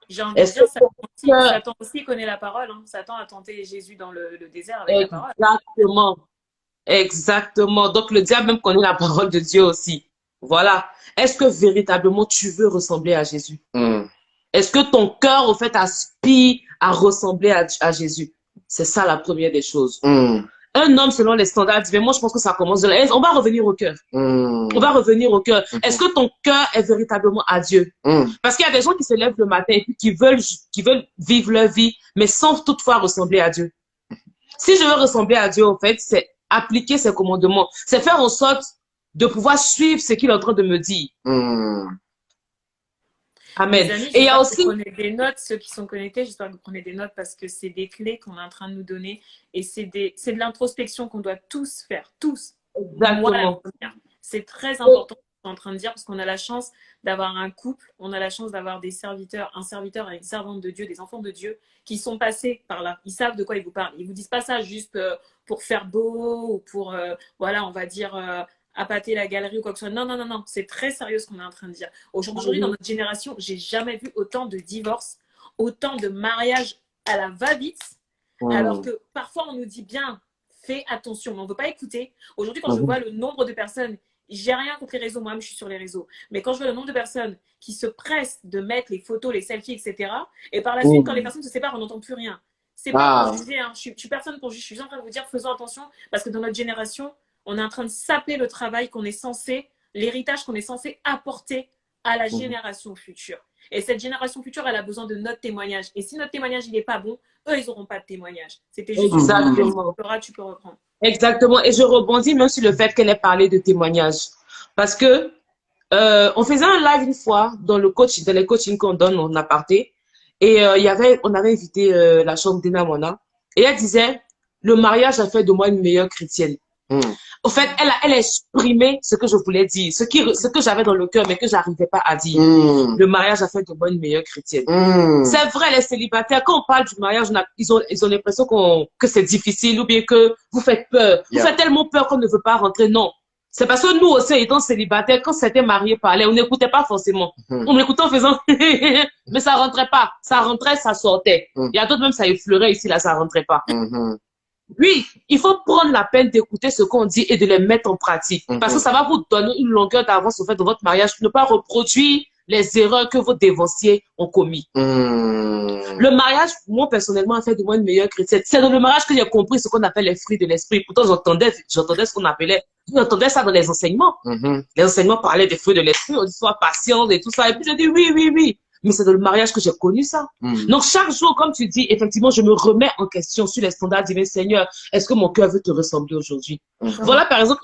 J'ai envie de Est-ce que dire, ton cœur... Satan aussi connaît la parole. Hein. Satan a tenté Jésus dans le désert avec la parole. Exactement. Exactement. Donc, le diable même connaît la parole de Dieu aussi. Voilà. Est-ce que véritablement tu veux ressembler à Jésus? Mm. Est-ce que ton cœur, au fait, aspire à ressembler à Jésus? C'est ça la première des choses. Mm. Un homme selon les standards divins, moi je pense que ça commence de là. On va revenir au cœur. Mm. On va revenir au cœur. Mhm. Est-ce que ton cœur est véritablement à Dieu? Mm. Parce qu'il y a des gens qui se lèvent le matin et puis qui veulent vivre leur vie, mais sans toutefois ressembler à Dieu. Si je veux ressembler à Dieu, en fait, c'est appliquer ses commandements. C'est faire en sorte de pouvoir suivre ce qu'il est en train de me dire. Mm. Amen. Les amis, Et il y a j'espère que aussi... vous prenez des notes, ceux qui sont connectés, j'espère que vous prenez des notes parce que c'est des clés qu'on est en train de nous donner et c'est de l'introspection qu'on doit tous faire, tous. Moi, la Exactement. première. C'est très important ce qu'on est en train de dire parce qu'on a la chance d'avoir un couple, on a la chance d'avoir des serviteurs, un serviteur et une servante de Dieu, des enfants de Dieu qui sont passés par là. Ils savent de quoi ils vous parlent. Ils vous disent pas ça juste pour faire beau ou pour, voilà, on va dire, appâter la galerie ou quoi que ce soit. Non, non, non, non. C'est très sérieux ce qu'on est en train de dire. Aujourd'hui, dans notre génération, j'ai jamais vu autant de divorces, autant de mariages à la va-vite, alors que parfois on nous dit bien, fais attention, mais on ne veut pas écouter. Aujourd'hui, quand je vois le nombre de personnes, j'ai rien contre les réseaux, moi-même je suis sur les réseaux, mais quand je vois le nombre de personnes qui se pressent de mettre les photos, les selfies, etc., et par la suite, quand les personnes se séparent, on n'entend plus rien. C'est pas pour juger, hein. Je suis personne pour juger, je suis juste en train de vous dire, faisons attention, parce que dans notre génération, on est en train de saper le travail qu'on est censé, l'héritage qu'on est censé apporter à la génération future. Et cette génération future, elle a besoin de notre témoignage. Et si notre témoignage, il n'est pas bon, eux, ils n'auront pas de témoignage. C'était juste Exactement. tu peux reprendre. Exactement. Et je rebondis même sur le fait qu'elle ait parlé de témoignage. Parce que on faisait un live une fois dans les coachings qu'on donne en aparté. Et on avait invité la chambre d'Ina Mona. Et elle disait, le mariage a fait de moi une meilleure chrétienne. Au fait, elle a exprimé ce que je voulais dire, ce que j'avais dans le cœur, mais que j'arrivais pas à dire. Le mariage a fait de moi une meilleure chrétienne. C'est vrai, les célibataires, quand on parle du mariage, ils ont l'impression que c'est difficile ou bien que vous faites peur. Vous faites tellement peur qu'on ne veut pas rentrer. Non. C'est parce que nous aussi, étant célibataires, quand certains mariés parlaient, on n'écoutait pas forcément. On écoutait en faisant mais ça rentrait pas. Ça rentrait, ça sortait. Il y a d'autres même, ça effleurait ici, là, ça rentrait pas. Oui, il faut prendre la peine d'écouter ce qu'on dit et de les mettre en pratique. Parce que ça va vous donner une longueur d'avance au fait de votre mariage pour ne pas reproduire les erreurs que vos dévanciers ont commis. Le mariage, moi, personnellement, a fait de moi une meilleure chrétienne. C'est dans le mariage que j'ai compris ce qu'on appelle les fruits de l'esprit. Pourtant, j'entendais ce qu'on appelait, j'entendais ça dans les enseignements. Les enseignements parlaient des fruits de l'esprit, on dit sois patient et tout ça. Et puis, je dis oui, oui, oui. Mais c'est dans le mariage que j'ai connu ça. Donc, chaque jour, comme tu dis, effectivement, je me remets en question sur les standards divins. Seigneur, est-ce que mon cœur veut te ressembler aujourd'hui? Voilà, par exemple,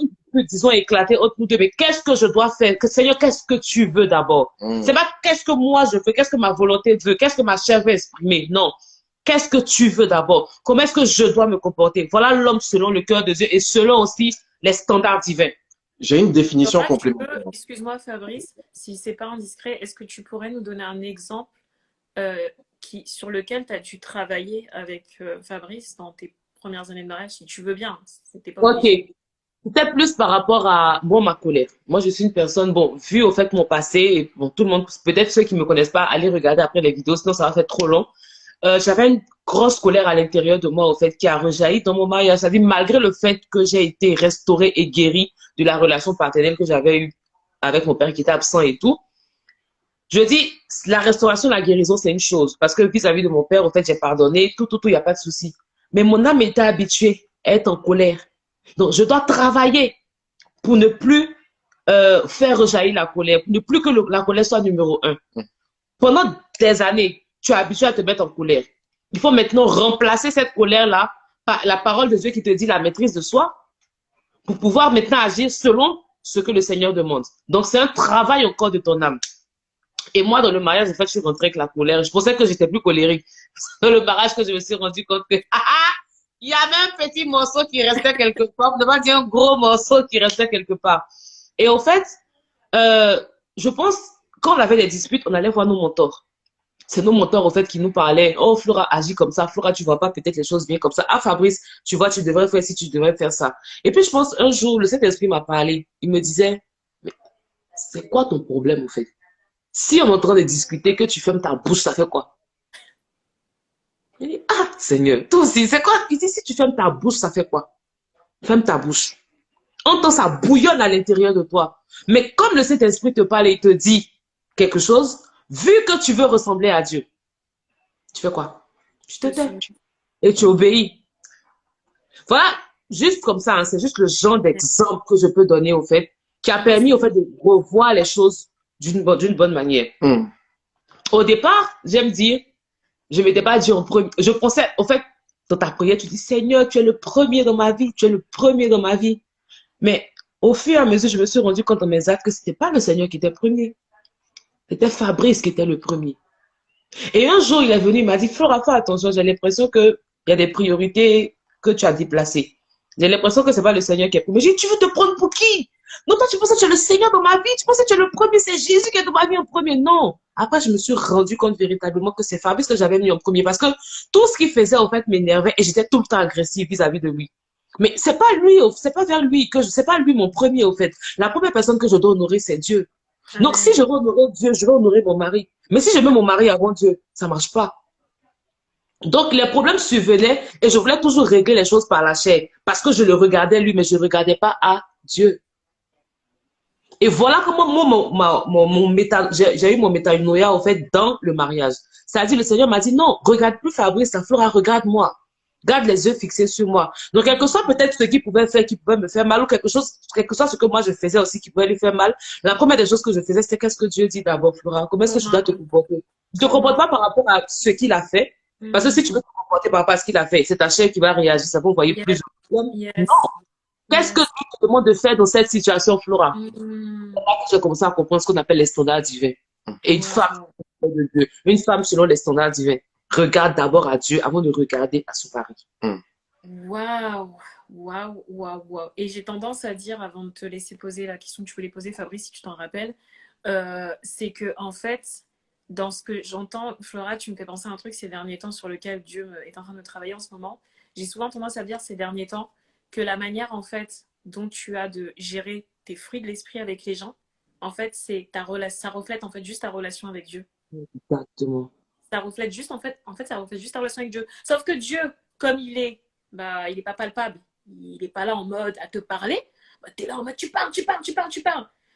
disons, éclater entre nous deux. Mais qu'est-ce que je dois faire? Seigneur, qu'est-ce que tu veux d'abord? C'est pas qu'est-ce que moi je veux, qu'est-ce que ma volonté veut, qu'est-ce que ma chair veut exprimer. Non. Qu'est-ce que tu veux d'abord? Comment est-ce que je dois me comporter? Voilà l'homme selon le cœur de Dieu et selon aussi les standards divins. J'ai une définition complémentaire. Excuse-moi Fabrice, si c'est pas indiscret, est-ce que tu pourrais nous donner un exemple sur lequel tu as dû travailler avec Fabrice dans tes premières années de mariage, si tu veux bien. C'était pas obligé. C'était plus par rapport à ma colère. Moi, je suis une personne, vu au fait mon passé, et tout le monde, peut-être ceux qui me connaissent pas, allez regarder après les vidéos, sinon ça va faire trop long. J'avais une grosse colère à l'intérieur de moi, au fait, qui a rejailli dans mon mariage. C'est-à-dire, malgré le fait que j'ai été restaurée et guérie de la relation paternelle que j'avais eue avec mon père qui était absent et tout. Je dis, la restauration, la guérison, c'est une chose. Parce que vis-à-vis de mon père, au fait, j'ai pardonné, tout, il n'y a pas de souci. Mais mon âme était habituée à être en colère. Donc, je dois travailler pour ne plus faire rejaillir la colère, pour ne plus que la colère soit numéro 1. Pendant des années, tu es habitué à te mettre en colère. Il faut maintenant remplacer cette colère-là par la parole de Dieu qui te dit la maîtrise de soi pour pouvoir maintenant agir selon ce que le Seigneur demande. Donc, c'est un travail encore de ton âme. Et moi, dans le mariage, en fait, je suis rentrée avec la colère. Je pensais que j'étais plus colérique. Dans le mariage, que je me suis rendu compte que, il y avait un petit morceau qui restait quelque part. On ne va dire un gros morceau qui restait quelque part. Et au fait, je pense, quand on avait des disputes, on allait voir nos mentors. C'est nos mentors, au fait, qui nous parlaient. Oh, Flora, agis comme ça. Flora, tu vois pas peut-être les choses bien comme ça. Ah, Fabrice, tu vois, tu devrais faire ci, tu devrais faire ça. Et puis, je pense, un jour, le Saint-Esprit m'a parlé. Il me disait, mais c'est quoi ton problème, au fait? Si on est en train de discuter, que tu fermes ta bouche, ça fait quoi? Il dit, ah, Seigneur, toi aussi, c'est quoi? Il dit, si tu fermes ta bouche, ça fait quoi? Ferme ta bouche. Entends, ça bouillonne à l'intérieur de toi. Mais comme le Saint-Esprit te parle et il te dit quelque chose, vu que tu veux ressembler à Dieu, tu fais quoi? Tu te tais et tu obéis. Voilà, juste comme ça, hein, c'est juste le genre d'exemple que je peux donner au fait, qui a permis au fait de revoir les choses d'une bonne manière. Au départ, j'aime dire, je ne m'étais pas dit en premier. Je pensais, au fait, dans ta prière, tu dis, Seigneur, tu es le premier dans ma vie, tu es le premier dans ma vie. Mais au fur et à mesure, je me suis rendu compte dans mes actes que ce n'était pas le Seigneur qui était premier. C'était Fabrice qui était le premier. Et un jour, il est venu, il m'a dit, Flora, fais attention, j'ai l'impression qu'il y a des priorités que tu as déplacées. J'ai l'impression que ce n'est pas le Seigneur qui est premier. J'ai dit, tu veux te prendre pour qui? Non, toi, tu penses que tu es le Seigneur dans ma vie, tu penses que tu es le premier, c'est Jésus qui est dans ma vie en premier. Non. Après, je me suis rendu compte véritablement que c'est Fabrice que j'avais mis en premier parce que tout ce qu'il faisait, en fait, m'énervait et j'étais tout le temps agressive vis-à-vis de lui. Mais c'est pas lui, c'est pas vers lui que c'est pas lui mon premier, au fait. La première personne que je dois honorer, c'est Dieu. Donc, si je veux honorer Dieu, je vais honorer mon mari. Mais si je mets mon mari avant Dieu, ça marche pas. Donc, les problèmes survenaient et je voulais toujours régler les choses par la chair parce que je le regardais lui, mais je ne regardais pas à Dieu. Et voilà comment moi, j'ai eu mon métanoïa, au fait, dans le mariage. C'est-à-dire, le Seigneur m'a dit, non, regarde plus Fabrice, ça fera, regarde-moi. Garde les yeux fixés sur moi. Donc, quelque soit peut-être ce qu'il pouvait faire, qui pouvait me faire mal, ou quelque soit ce que moi je faisais aussi qui pouvait lui faire mal. La première des choses que je faisais, c'était qu'est-ce que Dieu dit d'abord, Flora? Comment est-ce que tu dois te comporter? Tu ne te comportes pas par rapport à ce qu'il a fait. Parce que si tu veux te comporter par rapport à ce qu'il a fait, c'est ta chair qui va réagir. Ça va envoyer plus de Yes. Non. Qu'est-ce que Dieu te demande de faire dans cette situation, Flora? C'est là que j'ai commencé à comprendre ce qu'on appelle les standards divins. Et une femme selon les standards divins regarde d'abord à Dieu avant de regarder à son mari. Waouh, waouh, waouh, waouh. Et j'ai tendance à dire, avant de te laisser poser la question que tu voulais poser, Fabrice, si tu t'en rappelles, c'est que en fait, dans ce que j'entends, Flora, tu me fais penser à un truc ces derniers temps sur lequel Dieu est en train de travailler en ce moment. J'ai souvent tendance à dire ces derniers temps que la manière en fait dont tu as de gérer tes fruits de l'esprit avec les gens, en fait, c'est ça reflète en fait juste ta relation avec Dieu. Exactement. Ça reflète juste ça reflète juste ta relation avec Dieu. Sauf que Dieu, comme il est pas palpable. Il est pas là en mode à te parler. Bah, tu es là en mode tu parles.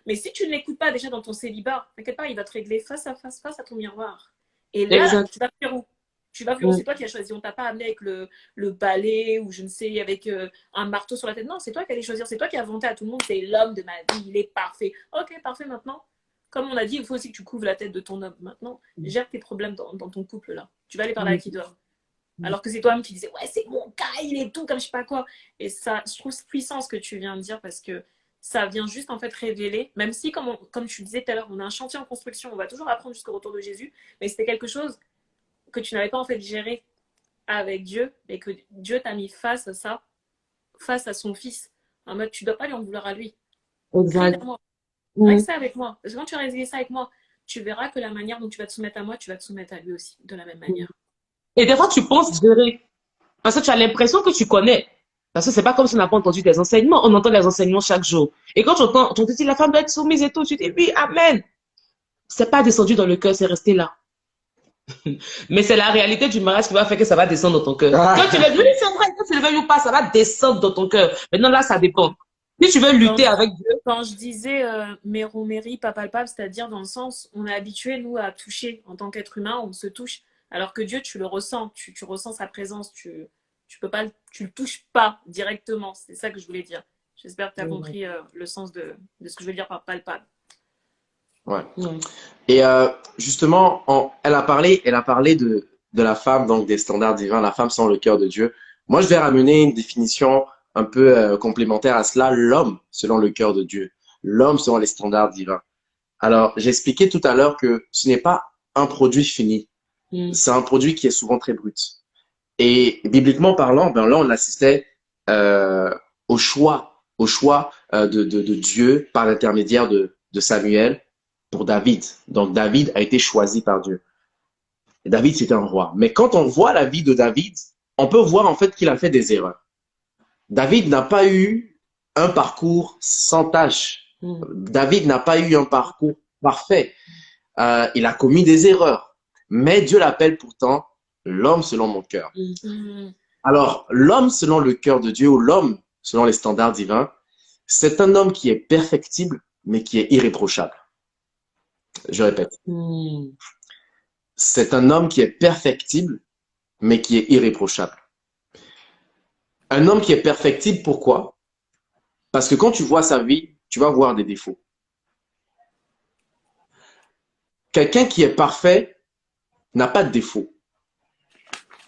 Mais si tu ne l'écoutes pas déjà dans ton célibat, t'inquiète pas, il va te régler face à ton miroir. Et là, tu vas faire où? C'est toi qui as choisi. On t'a pas amené avec le balai ou je ne sais, avec un marteau sur la tête. Non, c'est toi qui allais choisir. C'est toi qui as inventé à tout le monde. C'est l'homme de ma vie. Il est parfait. Ok, parfait maintenant. Comme on a dit, il faut aussi que tu couvres la tête de ton homme. Maintenant, gère tes problèmes dans ton couple là. Tu vas aller parler à qui dehors. Alors que c'est toi-même qui disais, ouais, c'est mon cas, il est tout, comme je sais pas quoi. Et ça, je trouve puissant ce que tu viens de dire parce que ça vient juste en fait révéler, même si, comme tu disais tout à l'heure, on a un chantier en construction, on va toujours apprendre jusqu'au retour de Jésus, mais c'était quelque chose que tu n'avais pas en fait géré avec Dieu et que Dieu t'a mis face à ça, face à son fils. En mode, tu dois pas lui en vouloir à lui. Exact. Reste ça avec moi. Parce que quand tu vas réaliser ça avec moi, tu verras que la manière dont tu vas te soumettre à moi, tu vas te soumettre à lui aussi, de la même manière. Et des fois, tu penses gérer. Parce que tu as l'impression que tu connais. Parce que c'est pas comme si on n'a pas entendu des enseignements. On entend les enseignements chaque jour. Et quand tu entends, on te dit la femme doit être soumise et tout, tu dis oui, amen. C'est pas descendu dans le cœur, c'est resté là. Mais c'est la réalité du mariage qui va faire que ça va descendre dans ton cœur. Quand tu le veux, c'est vrai, quand tu le veux ou pas, ça va descendre dans ton cœur. Maintenant, là, ça dépend. Si tu veux lutter avec Dieu. Quand je disais méri, pas palpable, c'est-à-dire dans le sens, on est habitué, nous, à toucher. En tant qu'être humain, on se touche. Alors que Dieu, tu le ressens. Tu ressens sa présence. Tu le touches pas directement. C'est ça que je voulais dire. J'espère que tu as compris le sens de ce que je veux dire par palpable. Ouais. Et justement, elle a parlé de la femme, donc des standards divins, la femme sans le cœur de Dieu. Moi, je vais ramener une définition un peu complémentaire à cela, l'homme selon le cœur de Dieu, l'homme selon les standards divins. Alors, j'ai expliqué tout à l'heure que ce n'est pas un produit fini. Mm. C'est un produit qui est souvent très brut. Et bibliquement parlant, ben là, on assistait euh, au choix de Dieu par l'intermédiaire de Samuel pour David. Donc, David a été choisi par Dieu. Et David, c'était un roi. Mais quand on voit la vie de David, on peut voir en fait qu'il a fait des erreurs. David n'a pas eu un parcours sans tâche. Mm. David n'a pas eu un parcours parfait. Il a commis des erreurs. Mais Dieu l'appelle pourtant l'homme selon mon cœur. Mm. Mhm. Alors, l'homme selon le cœur de Dieu ou l'homme selon les standards divins, c'est un homme qui est perfectible, mais qui est irréprochable. Je répète, Mm. c'est un homme qui est perfectible, mais qui est irréprochable. Un homme qui est perfectible, pourquoi? Parce que quand tu vois sa vie, tu vas voir des défauts. Quelqu'un qui est parfait n'a pas de défauts.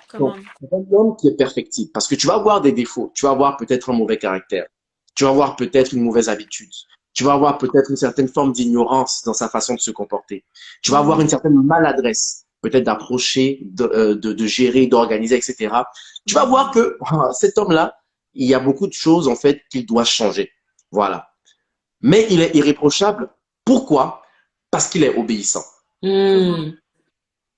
Comment? Donc, c'est un homme qui est perfectible. Parce que tu vas avoir des défauts. Tu vas avoir peut-être un mauvais caractère. Tu vas avoir peut-être une mauvaise habitude. Tu vas avoir peut-être une certaine forme d'ignorance dans sa façon de se comporter. Tu vas avoir Mhm. une certaine maladresse, peut-être d'approcher, de gérer, d'organiser, etc. Tu vas voir que cet homme-là, il y a beaucoup de choses, en fait, qu'il doit changer. Voilà. Mais il est irréprochable. Pourquoi? Parce qu'il est obéissant. Comment? Mm.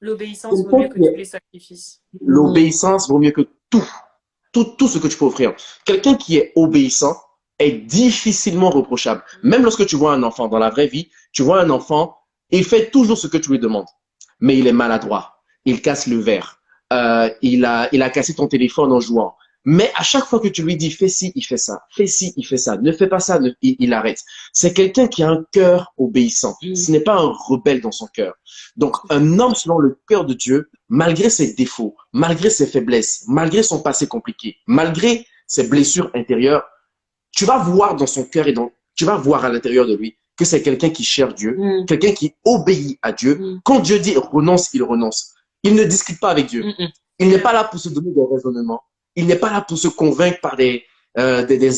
L'obéissance vaut mieux que tous les sacrifices. Mm. L'obéissance vaut mieux que tout ce que tu peux offrir. Quelqu'un qui est obéissant est difficilement reprochable. Même lorsque tu vois un enfant dans la vraie vie, tu vois un enfant, il fait toujours ce que tu lui demandes, mais il est maladroit. Il casse le verre. Il a cassé ton téléphone en jouant. Mais à chaque fois que tu lui dis fais ci, il fait ça. Fais ci, il fait ça. Ne fais pas ça, il arrête. C'est quelqu'un qui a un cœur obéissant. Mm. Ce n'est pas un rebelle dans son cœur. Donc, un homme selon le cœur de Dieu, malgré ses défauts, malgré ses faiblesses, malgré son passé compliqué, malgré ses blessures intérieures, tu vas voir dans son cœur tu vas voir à l'intérieur de lui que c'est quelqu'un qui cherche Dieu, Mm. quelqu'un qui obéit à Dieu. Mm. Quand Dieu dit renonce, il renonce. Il ne discute pas avec Dieu. Mm. Il n'est pas là pour se donner des raisonnements. Il n'est pas là pour se convaincre par des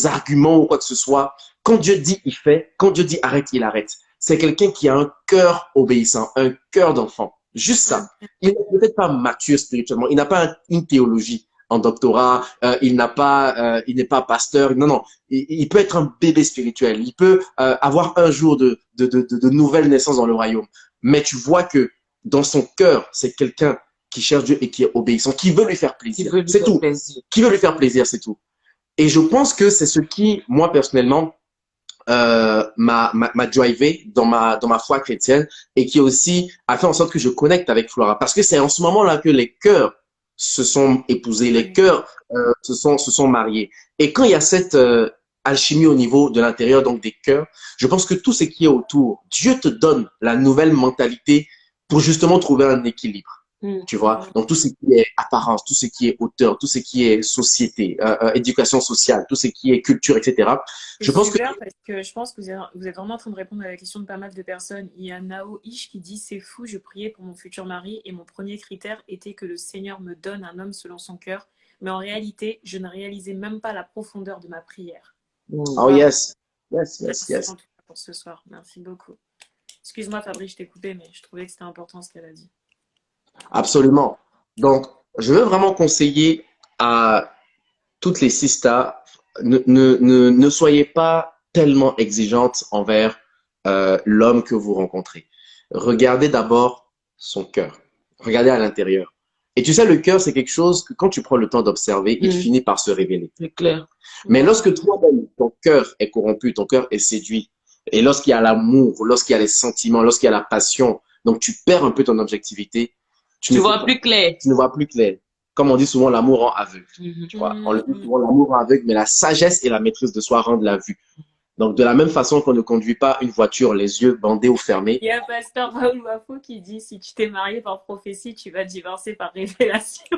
arguments ou quoi que ce soit. Quand Dieu dit, il fait. Quand Dieu dit arrête, il arrête. C'est quelqu'un qui a un cœur obéissant, un cœur d'enfant. Juste ça. Il n'est peut-être pas mature spirituellement. Il n'a pas une théologie en doctorat. Il n'est pas pasteur. Non, non. Il peut être un bébé spirituel. Il peut avoir un jour de nouvelle naissance dans le royaume. Mais tu vois que dans son cœur, c'est quelqu'un qui cherche Dieu et qui est obéissant, qui veut lui faire Qui plaisir. veut lui C'est faire tout. plaisir. Qui veut lui faire plaisir, c'est tout. Et je pense que c'est ce qui, moi personnellement, m'a drivé dans ma foi chrétienne et qui aussi a fait en sorte que je connecte avec Flora. Parce que c'est en ce moment-là que les cœurs se sont épousés, les cœurs se sont mariés. Et quand il y a cette alchimie au niveau de l'intérieur, donc des cœurs, je pense que tout ce qui est autour, Dieu te donne la nouvelle mentalité pour justement trouver un équilibre. Mm. Tu vois, donc tout ce qui est apparence, tout ce qui est hauteur, tout ce qui est société, éducation sociale, tout ce qui est culture, etc. Je C'est pense que super parce que je pense que vous êtes vraiment en train de répondre à la question de pas mal de personnes. Il y a Nao Ish qui dit c'est fou, je priais pour mon futur mari et mon premier critère était que le Seigneur me donne un homme selon son cœur. Mais en réalité, je ne réalisais même pas la profondeur de ma prière. Mm. oh yes, yes, yes, Merci yes, en tout cas pour ce soir. Merci beaucoup. Excuse-moi Fabrice, je t'ai coupé, mais je trouvais que c'était important ce qu'elle a dit. absolument. Donc, je veux vraiment conseiller à toutes les sisters, ne soyez pas tellement exigeantes envers l'homme que vous rencontrez. Regardez d'abord son cœur. Regardez à l'intérieur. Et tu sais, le cœur, c'est quelque chose que quand tu prends le temps d'observer, il Mm. finit par se révéler. C'est clair. Mais lorsque toi-même, ton cœur est corrompu, ton cœur est séduit, et lorsqu'il y a l'amour, lorsqu'il y a les sentiments, lorsqu'il y a la passion, donc tu perds un peu ton objectivité, Tu ne vois plus clair. tu ne vois plus clair. Comme on dit souvent, l'amour rend aveugle. Mhm. Tu vois, on le dit souvent, l'amour rend aveugle, mais la sagesse et la maîtrise de soi rendent la vue. Donc, de la même façon qu'on ne conduit pas une voiture les yeux bandés ou fermés, Il y a Pasteur Raoul Wafo qui dit si tu t'es marié par prophétie, tu vas divorcer par révélation.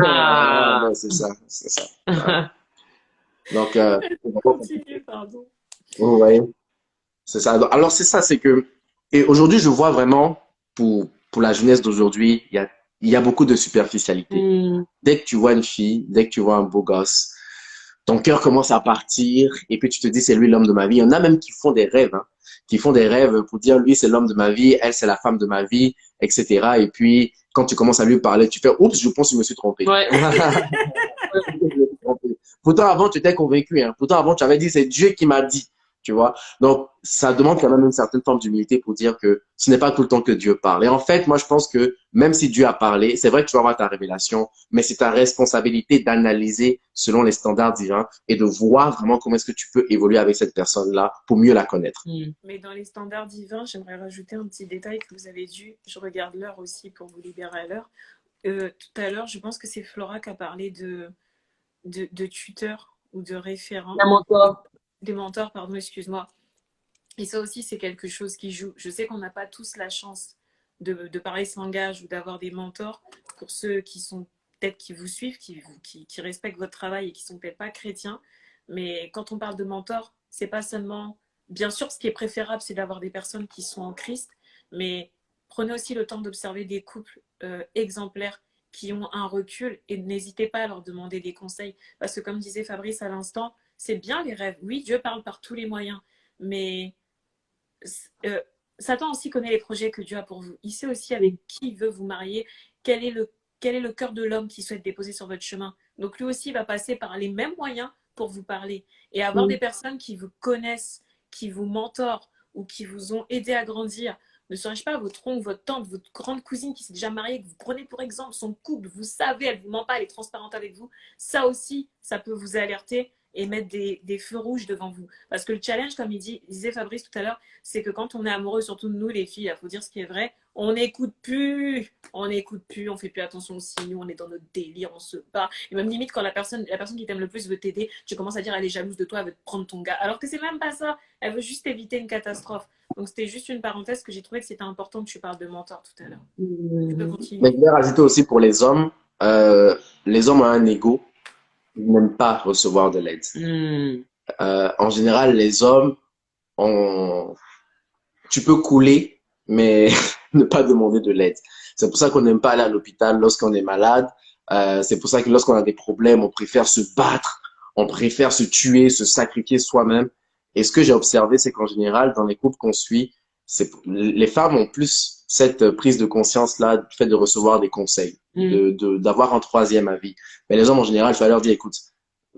Ah. c'est ça, c'est ça. Ouais. Donc, Continue, pardon. vous voyez, c'est ça. Alors, c'est ça, c'est que, et aujourd'hui, je vois vraiment, pour la jeunesse d'aujourd'hui, il y a beaucoup de superficialité. Mm. Dès que tu vois une fille, dès que tu vois un beau gosse, ton cœur commence à partir et puis tu te dis c'est lui l'homme de ma vie. Il y en a même qui font des rêves, hein. qui font des rêves pour dire, lui, c'est l'homme de ma vie, elle, c'est la femme de ma vie, etc. Et puis, quand tu commences à lui parler, tu fais, oups, je pense que je me suis trompé. Ouais. Pourtant, avant, tu étais convaincu, hein. Pourtant, avant, tu avais dit, c'est Dieu qui m'a dit, tu vois. Donc, ça demande quand même une certaine forme d'humilité pour dire que ce n'est pas tout le temps que Dieu parle. Et en fait, moi, je pense que même si Dieu a parlé, c'est vrai que tu vas avoir ta révélation, mais c'est ta responsabilité d'analyser selon les standards divins et de voir vraiment comment est-ce que tu peux évoluer avec cette personne-là pour mieux la connaître. Mais dans les standards divins, j'aimerais rajouter un petit détail que vous avez dû. Je regarde l'heure aussi pour vous libérer à l'heure. Tout à l'heure, je pense que c'est Flora qui a parlé de tuteurs ou de référents. Un mentor. Des mentors, pardon, excuse-moi. Et ça aussi, c'est quelque chose qui joue. Je sais qu'on n'a pas tous la chance de parler ce langage ou d'avoir des mentors. Pour ceux qui sont peut-être qui vous suivent, qui respectent votre travail et qui sont peut-être pas chrétiens. Mais quand on parle de mentors, c'est pas seulement... Bien sûr, ce qui est préférable, c'est d'avoir des personnes qui sont en Christ. Mais prenez aussi le temps d'observer des couples exemplaires qui ont un recul et n'hésitez pas à leur demander des conseils. Parce que comme disait Fabrice à l'instant, c'est bien les rêves. Oui, Dieu parle par tous les moyens. Mais Satan aussi connaît les projets que Dieu a pour vous. Il sait aussi avec qui il veut vous marier, quel est le cœur de l'homme qu'il souhaite déposer sur votre chemin. Donc lui aussi va passer par les mêmes moyens pour vous parler. Et avoir des personnes qui vous connaissent, qui vous mentorent ou qui vous ont aidé à grandir. Ne serais-je pas votre oncle, votre tante, votre grande cousine qui s'est déjà mariée, que vous prenez pour exemple son couple, vous savez, elle ne vous ment pas, elle est transparente avec vous. Ça aussi, ça peut vous alerter et mettre des feux rouges devant vous. Parce que le challenge, comme disait Fabrice tout à l'heure, c'est que quand on est amoureux, surtout nous les filles, il faut dire ce qui est vrai, on n'écoute plus, on fait plus attention aux signaux, on est dans notre délire, on se bat. Et même limite, quand la personne qui t'aime le plus veut t'aider, tu commences à dire elle est jalouse de toi, elle veut te prendre ton gars. Alors que c'est même pas ça, elle veut juste éviter une catastrophe. Donc c'était juste une parenthèse que j'ai trouvé que c'était important que tu parles de mentor tout à l'heure. Tu peux continuer. Mais je vais rajouter aussi pour les hommes ont un ego. Ils n'aiment pas recevoir de l'aide. En général, les hommes, tu peux couler, mais ne pas demander de l'aide. C'est pour ça qu'on n'aime pas aller à l'hôpital lorsqu'on est malade. C'est pour ça que lorsqu'on a des problèmes, on préfère se battre, on préfère se tuer, se sacrifier soi-même. Et ce que j'ai observé, c'est qu'en général, dans les couples qu'on suit, les femmes ont plus cette prise de conscience-là, du fait de recevoir des conseils, d'avoir un troisième avis. Mais les hommes, en général, je vais leur dire, écoute,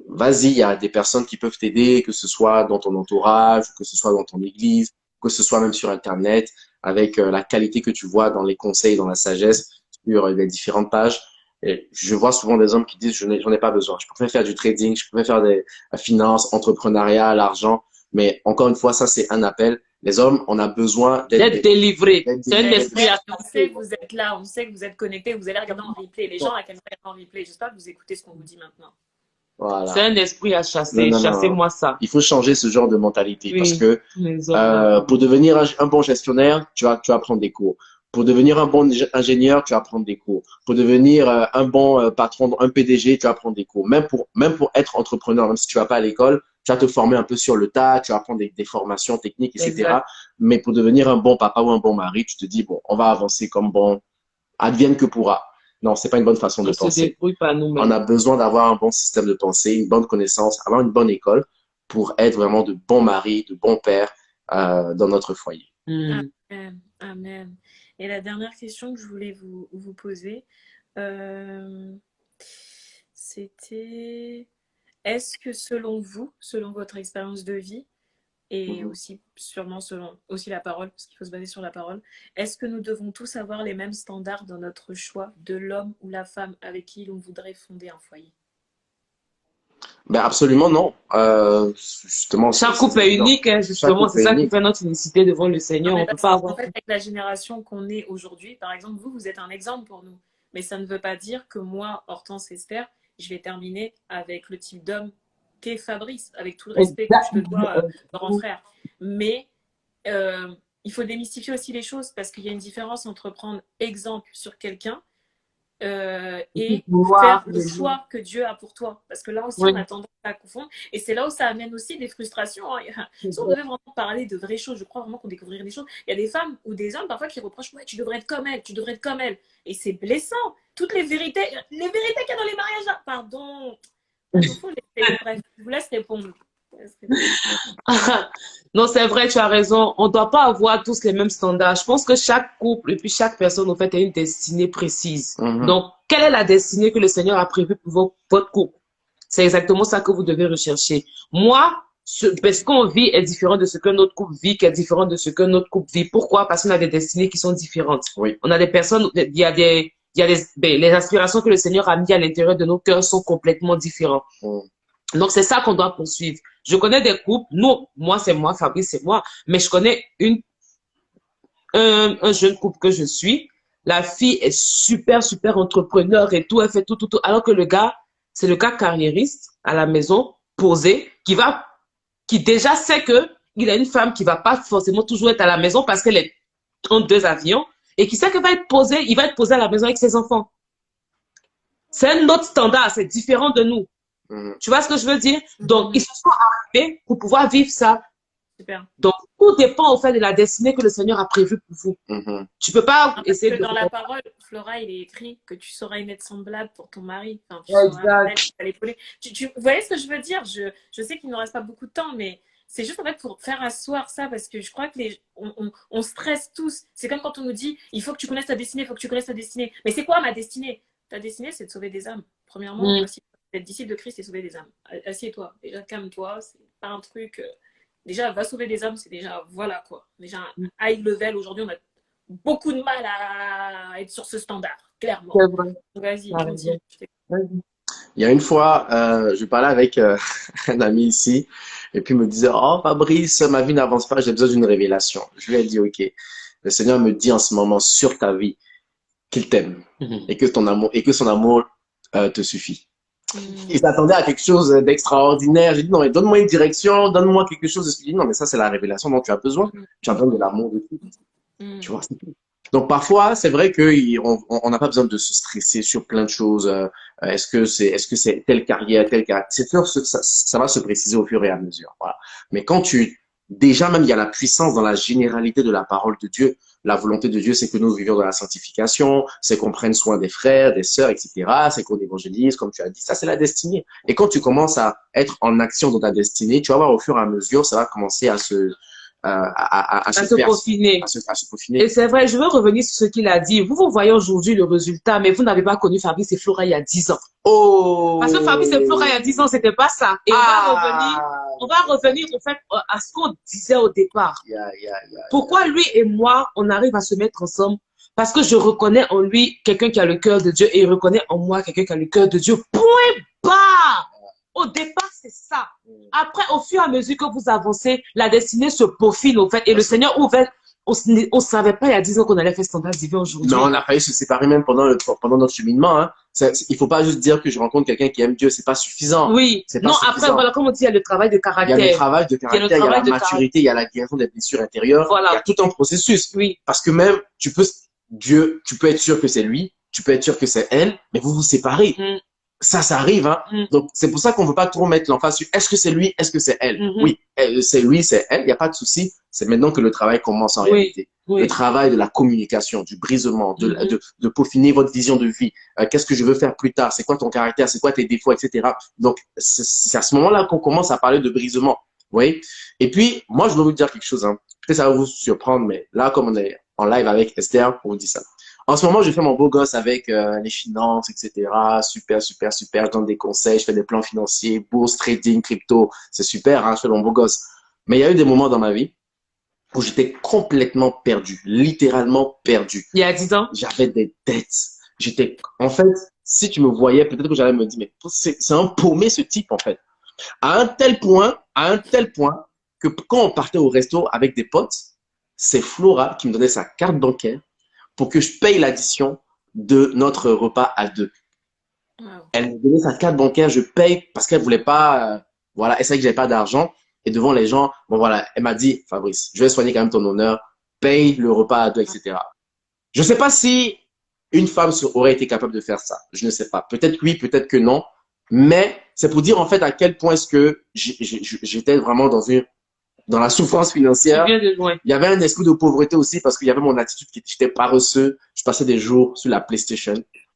vas-y, il y a des personnes qui peuvent t'aider, que ce soit dans ton entourage, que ce soit dans ton église, que ce soit même sur Internet, avec la qualité que tu vois dans les conseils, dans la sagesse, sur les différentes pages. Et je vois souvent des hommes qui disent, j'en ai pas besoin. Je préfère faire du trading, je préfère faire la finance, entrepreneuriat, l'argent. Mais encore une fois, ça, c'est un appel. Les hommes, on a besoin d'être délivrés. C'est un esprit à On sait que vous êtes là, on sait que vous êtes connectés, vous allez regarder en replay. Les gens à quel en replay. J'espère que vous écoutez ce qu'on vous dit maintenant. Voilà. C'est un esprit à chasser. Chassez-moi ça. Il faut changer ce genre de mentalité parce que hommes, pour devenir un bon gestionnaire, tu vas prendre des cours. Pour devenir un bon ingénieur, tu vas prendre des cours. Pour devenir un bon patron, un PDG, tu vas prendre des cours. Même pour être entrepreneur, même si tu vas pas à l'école, tu vas te former un peu sur le tas, tu vas prendre des formations techniques, etc. Exact. Mais pour devenir un bon papa ou un bon mari, tu te dis, bon, on va avancer comme bon, advienne que pourra. Non, c'est pas une bonne façon de penser. Se débrouille par nous-mêmes. On a besoin d'avoir un bon système de pensée, une bonne connaissance, avoir une bonne école pour être vraiment de bons maris, de bons pères dans notre foyer. Amen. Amen. Et la dernière question que je voulais vous poser, c'était, est-ce que selon vous, selon votre expérience de vie, et aussi sûrement selon aussi la parole, parce qu'il faut se baser sur la parole, est-ce que nous devons tous avoir les mêmes standards dans notre choix de l'homme ou la femme avec qui l'on voudrait fonder un foyer? Ben absolument non. Justement, chaque couple est unique, hein, justement, c'est ça qui fait notre unicité devant le Seigneur. Non, on peut pas avoir. En fait, avec la génération qu'on est aujourd'hui, par exemple, vous êtes un exemple pour nous. Mais ça ne veut pas dire que moi, Hortense Esther, je vais terminer avec le type d'homme qu'est Fabrice, avec tout le respect que je te dois, grand frère. Mais il faut démystifier aussi les choses parce qu'il y a une différence entre prendre exemple sur quelqu'un et faire le choix que Dieu a pour toi. Parce que là aussi, on a tendance à confondre. Et c'est là où ça amène aussi des frustrations. Hein. Si on devait vraiment parler de vraies choses, je crois vraiment qu'on découvrirait des choses. Il y a des femmes ou des hommes parfois qui reprochent, ouais, tu devrais être comme elle, tu devrais être comme elle. Et c'est blessant. Toutes les vérités qu'il y a dans les mariages, là. Pardon. Bref, je vous laisse répondre. Non, c'est vrai, tu as raison. On ne doit pas avoir tous les mêmes standards. Je pense que chaque couple et puis chaque personne, en fait, a une destinée précise. Mhm. Donc, quelle est la destinée que le Seigneur a prévue pour votre couple? C'est exactement ça que vous devez rechercher. Moi, ce qu'on vit est différent de ce que notre couple vit, qui est différent de ce que notre couple vit. Pourquoi? Parce qu'on a des destinées qui sont différentes. Oui. On a des personnes, les aspirations que le Seigneur a mis à l'intérieur de nos cœurs sont complètement différentes. Mhm. Donc, c'est ça qu'on doit poursuivre. Je connais des couples, moi, c'est moi, Fabrice, c'est moi, mais je connais un jeune couple que je suis. La fille est super, super entrepreneur et tout, elle fait tout. Alors que le gars, c'est le gars carriériste à la maison, posé, qui déjà sait que il a une femme qui va pas forcément toujours être à la maison parce qu'elle est en 2 avions et qui sait qu'il va être posé, il va être posé à la maison avec ses enfants. C'est un autre standard, c'est différent de nous. Mhm. Tu vois ce que je veux dire? Donc, ils se sont arrivés pour pouvoir vivre ça. Super. Donc, tout dépend au fait de la destinée que le Seigneur a prévue pour vous. Mhm. Tu peux pas Parce essayer que de... dans la parole, Flora, il est écrit que tu seras une aide semblable pour ton mari. Enfin, tu Exact. seras elle qui va l'épauler. Vous voyez ce que je veux dire? Je sais qu'il ne nous reste pas beaucoup de temps, mais c'est juste en fait pour faire asseoir ça, parce que je crois que on stresse tous. C'est comme quand on nous dit, il faut que tu connaisses ta destinée, il faut que tu connaisses ta destinée. Mais c'est quoi ma destinée? Ta destinée, c'est de sauver des âmes. Premièrement, être disciple de Christ et sauver des âmes. Assieds-toi, déjà calme-toi, c'est pas un truc... Déjà, va sauver des âmes, c'est déjà, voilà quoi. Déjà, un high level, aujourd'hui, on a beaucoup de mal à être sur ce standard, clairement. C'est vrai. Vas-y, Ah, continue. vas-y. Il y a une fois, je parlais avec un ami ici, et puis il me disait, oh Fabrice, ma vie n'avance pas, j'ai besoin d'une révélation. Je lui ai dit, ok, le Seigneur me dit en ce moment sur ta vie qu'il t'aime et que son amour te suffit. Il s'attendait à quelque chose d'extraordinaire. J'ai dit, non, mais donne-moi une direction, donne-moi quelque chose. Il dit, non, mais ça, c'est la révélation dont tu as besoin. Tu as besoin de l'amour de Christ. Tu vois, c'est tout. Donc, parfois, c'est vrai qu'on n'a pas besoin de se stresser sur plein de choses. Est-ce que c'est telle carrière? C'est sûr, ça va se préciser au fur et à mesure. Voilà. Mais déjà même, il y a la puissance dans la généralité de la parole de Dieu. La volonté de Dieu, c'est que nous vivions dans la sanctification, c'est qu'on prenne soin des frères, des sœurs, etc. C'est qu'on évangélise, comme tu as dit. Ça, c'est la destinée. Et quand tu commences à être en action dans ta destinée, tu vas voir au fur et à mesure, ça va commencer à se peaufiner. À se peaufiner. Et c'est vrai, je veux revenir sur ce qu'il a dit. Vous voyez aujourd'hui le résultat, mais vous n'avez pas connu Fabrice et Flora il y a 10 ans. Oh! Parce que Fabrice et Flora il y a 10 ans, c'était pas ça. Et on va revenir en fait à ce qu'on disait au départ. Pourquoi lui et moi, on arrive à se mettre ensemble? Parce que je reconnais en lui quelqu'un qui a le cœur de Dieu et il reconnaît en moi quelqu'un qui a le cœur de Dieu. Point barre! Au départ, c'est ça. Après, au fur et à mesure que vous avancez, la destinée se peaufine, au fait. Et le Seigneur ouvre. On savait pas il y a 10 ans qu'on allait faire Standard Divin aujourd'hui. Non, on a failli se séparer même pendant notre cheminement. Hein. Il faut pas juste dire que je rencontre quelqu'un qui aime Dieu. C'est pas suffisant. Oui. Non, après, voilà, comme on dit, il y a le travail de caractère. Il y a le travail de caractère, il y a la maturité, il y a la guérison des blessures intérieures. Voilà. Il y a tout un processus. Oui. Parce que même, tu peux être sûr que c'est lui, tu peux être sûr que c'est elle, mais vous vous séparez. Ça arrive, hein. Donc, c'est pour ça qu'on veut pas trop mettre l'emphase sur est-ce que c'est lui, est-ce que c'est elle. Oui, c'est lui, c'est elle, il n'y a pas de souci. C'est maintenant que le travail commence en réalité. Le travail de la communication, du brisement, de peaufiner votre vision de vie. Qu'est-ce que je veux faire plus tard? C'est quoi ton caractère? C'est quoi tes défauts, etc. Donc, c'est à ce moment-là qu'on commence à parler de brisement. Oui. Et puis, moi, je veux vous dire quelque chose, hein. Peut-être ça va vous surprendre, mais là, comme on est en live avec Esther, on vous dit ça. En ce moment, je fais mon beau gosse avec les finances, etc. Super, super, super. Je donne des conseils, je fais des plans financiers, bourse, trading, crypto. C'est super, hein, je fais mon beau gosse. Mais il y a eu des moments dans ma vie où j'étais complètement perdu, littéralement perdu. Il y a 10 ans? J'avais des dettes. En fait, si tu me voyais, peut-être que j'allais me dire, mais c'est un paumé ce type, en fait. À un tel point que quand on partait au resto avec des potes, c'est Flora qui me donnait sa carte bancaire pour que je paye l'addition de notre repas à deux. Wow. Elle me donnait sa carte bancaire, je paye parce qu'elle voulait pas, voilà, elle savait que j'avais pas d'argent. Et devant les gens, bon voilà, elle m'a dit, Fabrice, je vais soigner quand même ton honneur, paye le repas à deux, etc. Je sais pas si une femme aurait été capable de faire ça. Je ne sais pas. Peut-être oui, peut-être que non. Mais c'est pour dire en fait à quel point est-ce que j'étais vraiment dans la souffrance financière. Il y avait un esprit de pauvreté aussi parce qu'il y avait mon attitude qui était paresseux. Je passais des jours sur la PlayStation.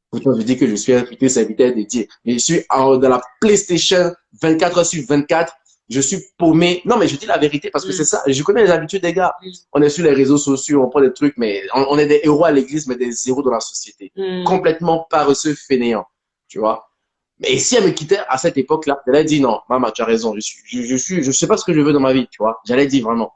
Pourtant, je dis que je suis un fidèle serviteur dédié. Mais je suis dans la PlayStation 24 heures sur 24. je suis paumé. Non, mais je dis la vérité parce que Mm. c'est ça. Je connais les habitudes des gars. Mm. On est sur les réseaux sociaux, on prend des trucs, mais on est des héros à l'église, mais des héros dans la société. Mm. Complètement paresseux, fainéants. Tu vois? Mais si elle me quittait à cette époque-là, elle a dit non, maman, tu as raison, je sais pas ce que je veux dans ma vie, tu vois. J'allais dire vraiment.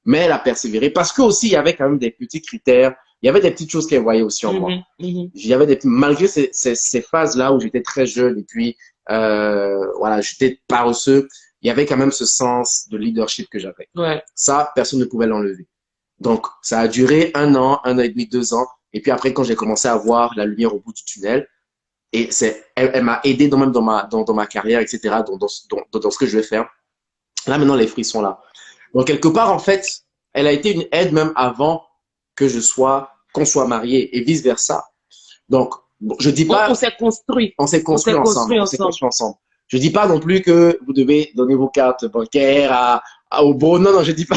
Mais elle a persévéré parce que aussi, il y avait quand même des petits critères. Il y avait des petites choses qu'elle voyait aussi en moi. Mhm. Mhm. Il y avait malgré ces phases-là où j'étais très jeune et puis, voilà, j'étais paresseux, il y avait quand même ce sens de leadership que j'avais. Ouais. Ça, personne ne pouvait l'enlever. Donc, ça a duré 1 an et demi, 2 ans. Et puis après, quand j'ai commencé à voir la lumière au bout du tunnel, et elle m'a aidé même dans ma carrière, etc., dans ce que je vais faire. Là, maintenant, les fruits sont là. Donc, quelque part, en fait, elle a été une aide même avant qu'on soit mariés et vice versa. Donc, bon, je dis pas, On s'est construit. on s'est construit ensemble. On s'est construit ensemble. Je dis pas non plus que vous devez donner vos cartes bancaires au beau. Non, non, je dis pas.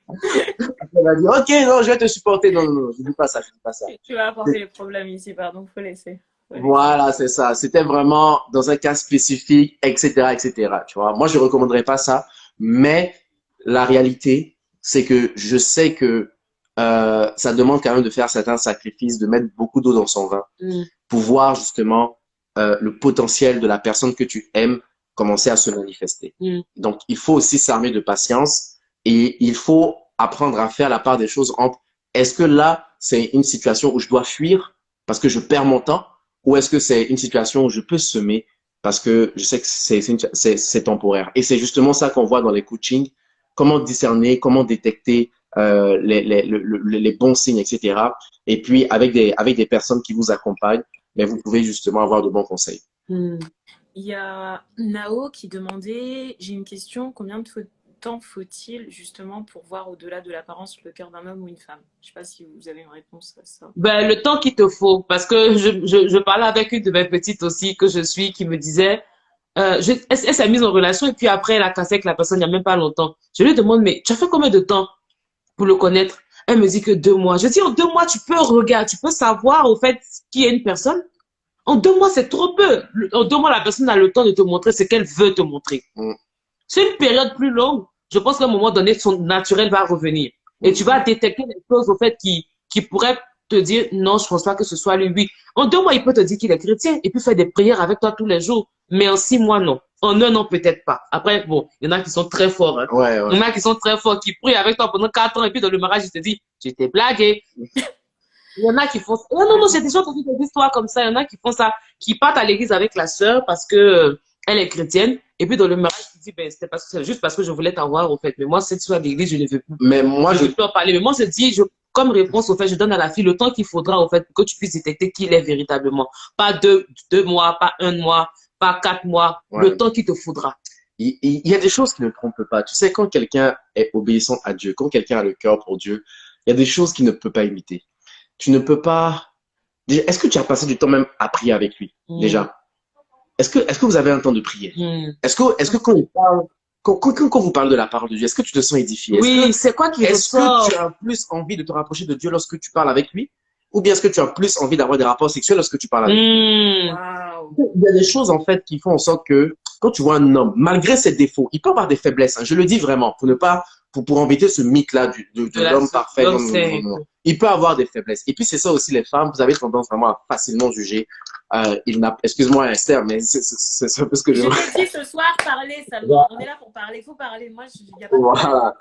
Elle va dire, ok, non, je vais te supporter. Non, non, non, je dis pas ça, je dis pas ça. Tu vas apporter les problèmes ici, pardon, faut laisser. Voilà, c'est ça. C'était vraiment dans un cas spécifique, etc., etc. Tu vois, moi, je recommanderais pas ça, mais la réalité, c'est que je sais que ça demande quand même de faire certains sacrifices, de mettre beaucoup d'eau dans son vin Mm. pour voir justement le potentiel de la personne que tu aimes commencer à se manifester. Mm. Donc, il faut aussi s'armer de patience et il faut apprendre à faire la part des choses entre est-ce que là, c'est une situation où je dois fuir parce que je perds mon temps ou est-ce que c'est une situation où je peux semer parce que je sais que c'est temporaire. Et c'est justement ça qu'on voit dans les coachings, comment discerner, comment détecter les bons signes, etc. Et puis, avec des personnes qui vous accompagnent, mais vous pouvez justement avoir de bons conseils. Mm. Il y a Nao qui demandait, j'ai une question, combien de temps faut-il justement pour voir au-delà de l'apparence le cœur d'un homme ou une femme? Je sais pas si vous avez une réponse à ça. Ben, le temps qu'il te faut, parce que je parlais avec une de mes petites aussi que je suis qui me disait, elle s'est mise en relation et puis après elle a cassé avec la personne il n'y a même pas longtemps. Je lui demande, mais tu as fait combien de temps pour le connaître? Elle me dit que 2 mois. Je dis, en 2 mois, tu peux regarder, tu peux savoir au fait qui est une personne. En 2 mois, c'est trop peu. En 2 mois, la personne a le temps de te montrer ce qu'elle veut te montrer. Mm. C'est une période plus longue. Je pense qu'à un moment donné, son naturel va revenir. Et tu vas détecter des choses, au fait, qui pourraient te dire, non, je pense pas que ce soit lui. Oui. En 2 mois, il peut te dire qu'il est chrétien et puis faire des prières avec toi tous les jours. Mais en 6 mois, non. En 1 an, peut-être pas. Après, bon, il y en a qui sont très forts. Hein. Ouais, Il y en a qui sont très forts, qui prient avec toi pendant 4 ans et puis dans le mariage, ils te disent, je t'ai blagué. Il y en a qui font ça. Non, non, non, j'ai déjà entendu des histoires comme ça. Il y en a qui font ça, qui partent à l'église avec la sœur parce que elle est chrétienne. Et puis dans le mariage, tu dis, ben, c'est juste parce que je voulais t'avoir, au fait. Mais moi, cette histoire d'église, je ne veux plus. Mais moi, Je ne veux plus en parler. Mais moi, je dis, comme réponse, au fait, je donne à la fille le temps qu'il faudra, au fait, pour que tu puisses détecter qui il est véritablement. Pas 2 mois, pas 1 mois, pas 4 mois. Ouais. Le temps qu'il te faudra. Il y a des choses qui ne trompent pas. Tu sais, quand quelqu'un est obéissant à Dieu, quand quelqu'un a le cœur pour Dieu, il y a des choses qu'il ne peut pas imiter. Tu ne peux pas. Déjà, est-ce que tu as passé du temps même à prier avec lui, déjà? Est-ce que vous avez un temps de prière? Est-ce que quand il parle, quand vous parlez de la parole de Dieu, est-ce que tu te sens édifié? Oui, c'est quoi qui Est-ce ressort? que tu as plus envie de te rapprocher de Dieu lorsque tu parles avec lui? Ou bien est-ce que tu as plus envie d'avoir des rapports sexuels lorsque tu parles avec lui? Waouh. Il y a des choses, en fait, qui font en sorte que quand tu vois un homme, malgré ses défauts, il peut avoir des faiblesses. Hein, je le dis vraiment, pour ne pas, pour embêter ce mythe-là de l'homme parfait. l'homme Non, saint. non, non. Il peut avoir des faiblesses. Et puis, c'est ça aussi, les femmes, vous avez tendance vraiment à facilement juger. Excuse-moi, Esther, mais c'est un peu ce que je Je vois. te dis ce soir, parler seulement. On est là pour parler, il faut parler. Moi, il n'y a pas de problème. Voilà.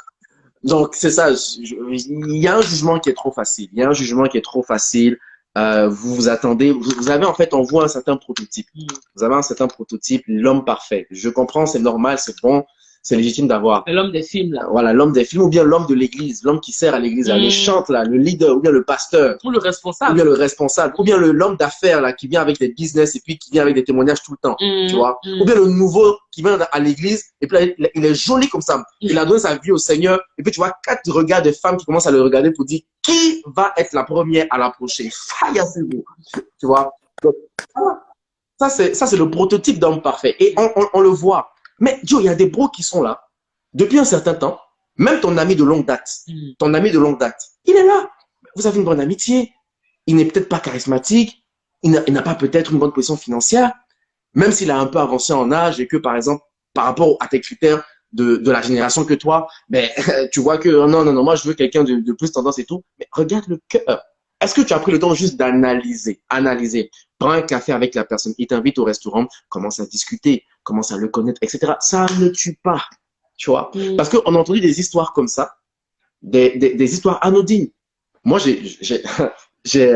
Donc, c'est ça. Il y a un jugement qui est trop facile. Il y a un jugement qui est trop facile. Vous vous attendez. Vous avez, en fait, on voit un certain prototype. Vous avez un certain prototype, l'homme parfait. Je comprends, c'est normal, c'est bon, c'est légitime d'avoir. L'homme des films, là. Voilà, l'homme des films ou bien l'homme de l'église, l'homme qui sert à l'église, là, le chante, là, le leader, ou bien le pasteur, Ou le ou responsable. bien le responsable, ou bien l'homme d'affaires, là, qui vient avec des business et puis qui vient avec des témoignages tout le temps, tu vois. Ou bien le nouveau qui vient à l'église et puis là, il est joli comme ça. Il a donné sa vie au Seigneur et puis tu vois 4 regards de femmes qui commencent à le regarder pour dire qui va être la première à l'approcher. Fire, c'est beau. Tu vois. Donc, ça, c'est le prototype d'homme parfait. Et on le voit. Mais Joe, il y a des bros qui sont là depuis un certain temps. Même ton ami de longue date, il est là. Vous avez une bonne amitié. Il n'est peut-être pas charismatique. Il n'a pas peut-être une bonne position financière. Même s'il a un peu avancé en âge et que, par exemple, par rapport à tes critères de la génération que toi, ben, tu vois que non, moi je veux quelqu'un de plus tendance et tout. Mais regarde le cœur. Est-ce que tu as pris le temps juste d'analyser, analyser? Prends un café avec la personne, il t'invite au restaurant, commence à discuter, commence à le connaître, etc. Ça ne tue pas, tu vois. Parce qu'on a entendu des histoires comme ça, des histoires anodines. Moi, j'ai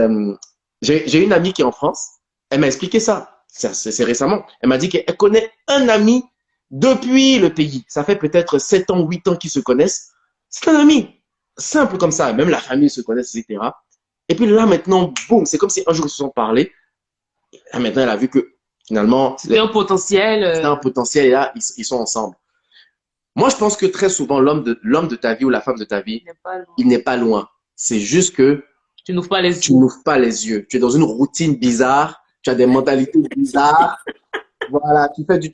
une amie qui est en France. Elle m'a expliqué ça. C'est récemment. Elle m'a dit qu'elle connaît un ami depuis le pays. Ça fait peut-être 7 ans, 8 ans qu'ils se connaissent. C'est un ami. Simple comme ça. Même la famille se connaît, etc. Et puis là, maintenant, boum, c'est comme si un jour ils se sont parlé. Là, maintenant, elle a vu que finalement, C'était un potentiel. c'est un potentiel et là, ils sont ensemble. Moi, je pense que très souvent, l'homme de ta vie ou la femme de ta vie, il n'est pas loin. C'est juste que Tu n'ouvres pas les tu yeux. n'ouvres pas les yeux. Tu es dans une routine bizarre. Tu as des mentalités bizarres. Voilà, tu fais du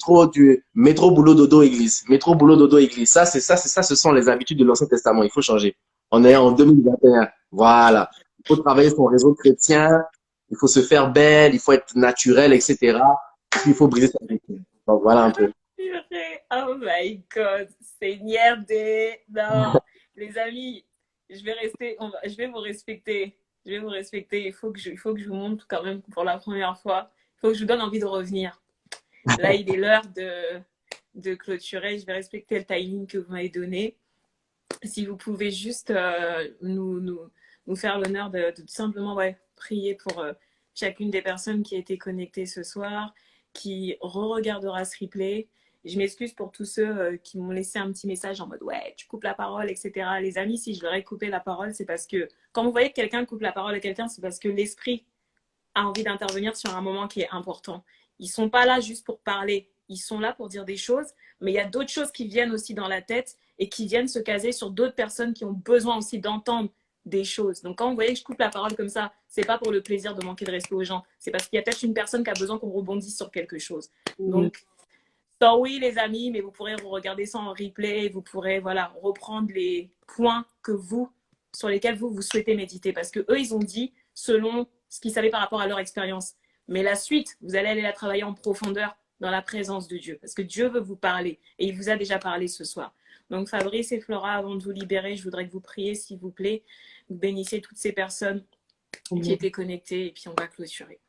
métro, boulot, dodo, église. Métro, boulot, dodo, église. Ça, ce sont les habitudes de l'Ancien Testament. Il faut changer. On est en 2021. Voilà. Il faut travailler son réseau chrétien. Il faut se faire belle. Il faut être naturel, etc. Et puis, il faut briser sa routine. Donc, voilà un peu. Purée. Oh my God. Seigneur des... Non. Les amis, je vais vous respecter. Je vais vous respecter. Il faut que je vous montre quand même pour la première fois. Il faut que je vous donne envie de revenir. Là, il est l'heure de clôturer. Je vais respecter le timing que vous m'avez donné. Si vous pouvez juste nous faire l'honneur de tout simplement prier pour chacune des personnes qui a été connectées ce soir, qui re-regardera ce replay. Je m'excuse pour tous ceux qui m'ont laissé un petit message en mode « Ouais, tu coupes la parole, etc. » Les amis, si je leur ai coupé la parole, c'est parce que quand vous voyez que quelqu'un coupe la parole à quelqu'un, c'est parce que l'esprit a envie d'intervenir sur un moment qui est important. Ils ne sont pas là juste pour parler. Ils sont là pour dire des choses, mais il y a d'autres choses qui viennent aussi dans la tête et qui viennent se caser sur d'autres personnes qui ont besoin aussi d'entendre des choses. Donc, quand vous voyez que je coupe la parole comme ça, c'est pas pour le plaisir de manquer de respect aux gens. C'est parce qu'il y a peut-être une personne qui a besoin qu'on rebondisse sur quelque chose. Donc, oui, les amis, mais vous pourrez regarder ça en replay. Vous pourrez reprendre les points sur lesquels vous souhaitez méditer. Parce que eux, ils ont dit selon ce qu'ils savaient par rapport à leur expérience. Mais la suite, vous allez aller la travailler en profondeur dans la présence de Dieu. Parce que Dieu veut vous parler. Et il vous a déjà parlé ce soir. Donc, Fabrice et Flora, avant de vous libérer, je voudrais que vous priez, s'il vous plaît. Vous bénissez toutes ces personnes qui étaient connectées. Et puis, on va clôturer.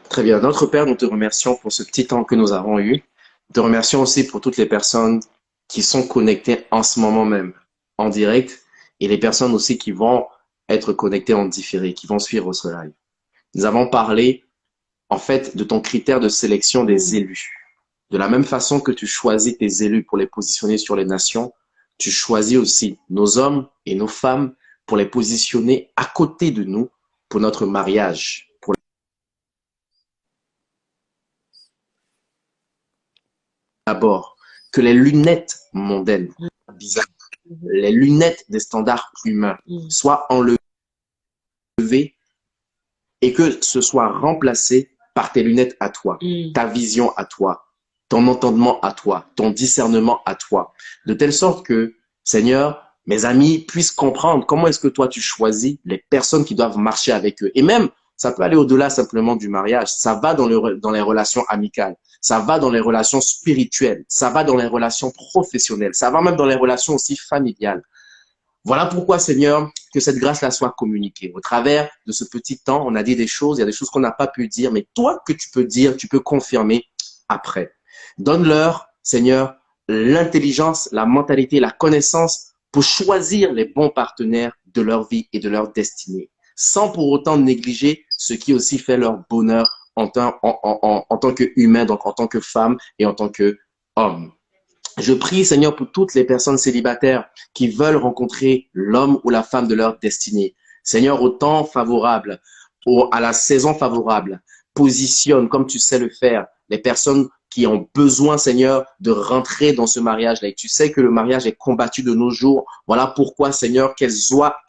Très bien. Notre Père, nous te remercions pour ce petit temps que nous avons eu. Nous te remercions aussi pour toutes les personnes qui sont connectées en ce moment même, en direct, et les personnes aussi qui vont être connectées en différé, qui vont suivre ce live. Nous avons parlé, en fait, de ton critère de sélection des élus. De la même façon que tu choisis tes élus pour les positionner sur les nations, tu choisis aussi nos hommes et nos femmes pour les positionner à côté de nous pour notre mariage. D'abord, que les lunettes mondaines, bizarres, les lunettes des standards humains soient enlevées et que ce soit remplacé par tes lunettes à toi, ta vision à toi, ton entendement à toi, ton discernement à toi. De telle sorte que, Seigneur, mes amis puissent comprendre comment est-ce que toi tu choisis les personnes qui doivent marcher avec eux. Et même, ça peut aller au-delà simplement du mariage. Ça va dans les relations amicales. Ça va dans les relations spirituelles. Ça va dans les relations professionnelles. Ça va même dans les relations aussi familiales. Voilà pourquoi, Seigneur, que cette grâce-là soit communiquée. Au travers de ce petit temps, on a dit des choses, il y a des choses qu'on n'a pas pu dire, mais toi que tu peux dire, tu peux confirmer après. Donne-leur, Seigneur, l'intelligence, la mentalité, la connaissance pour choisir les bons partenaires de leur vie et de leur destinée, sans pour autant négliger ce qui aussi fait leur bonheur en tant qu'humain, donc en tant que femme et en tant qu'homme. Je prie, Seigneur, pour toutes les personnes célibataires qui veulent rencontrer l'homme ou la femme de leur destinée. Seigneur, au temps favorable, à la saison favorable, positionne, comme tu sais le faire, les personnes qui ont besoin, Seigneur, de rentrer dans ce mariage-là. Et tu sais que le mariage est combattu de nos jours. Voilà pourquoi, Seigneur, qu'elles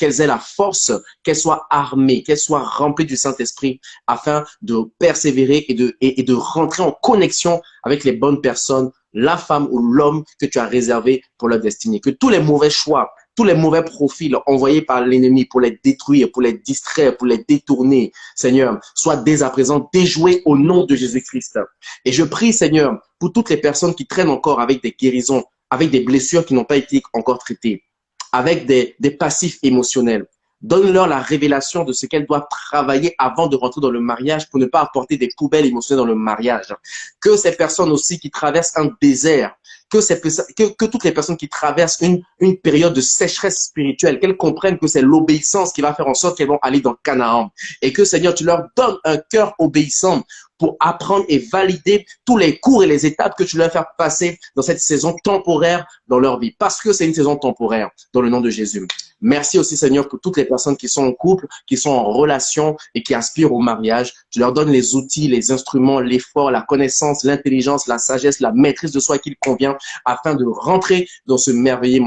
aient la force, qu'elles soient armées, qu'elles soient remplies du Saint-Esprit afin de persévérer et de rentrer en connexion avec les bonnes personnes, la femme ou l'homme que tu as réservé pour leur destinée. Que tous les mauvais choix, tous les mauvais profils envoyés par l'ennemi pour les détruire, pour les distraire, pour les détourner, Seigneur, soient dès à présent déjoués au nom de Jésus-Christ. Et je prie, Seigneur, pour toutes les personnes qui traînent encore avec des guérisons, avec des blessures qui n'ont pas été encore traitées, avec des passifs émotionnels. Donne-leur la révélation de ce qu'elles doivent travailler avant de rentrer dans le mariage pour ne pas apporter des poubelles émotionnelles dans le mariage. Que ces personnes aussi qui traversent un désert, que toutes les personnes qui traversent une période de sécheresse spirituelle, qu'elles comprennent que c'est l'obéissance qui va faire en sorte qu'elles vont aller dans Canaan. Et que, Seigneur, tu leur donnes un cœur obéissant pour apprendre et valider tous les cours et les étapes que tu leur fais passer dans cette saison temporaire dans leur vie. Parce que c'est une saison temporaire, dans le nom de Jésus. Merci aussi, Seigneur, pour toutes les personnes qui sont en couple, qui sont en relation et qui aspirent au mariage. Tu leur donnes les outils, les instruments, l'effort, la connaissance, l'intelligence, la sagesse, la maîtrise de soi qu'il convient afin de rentrer dans ce merveilleux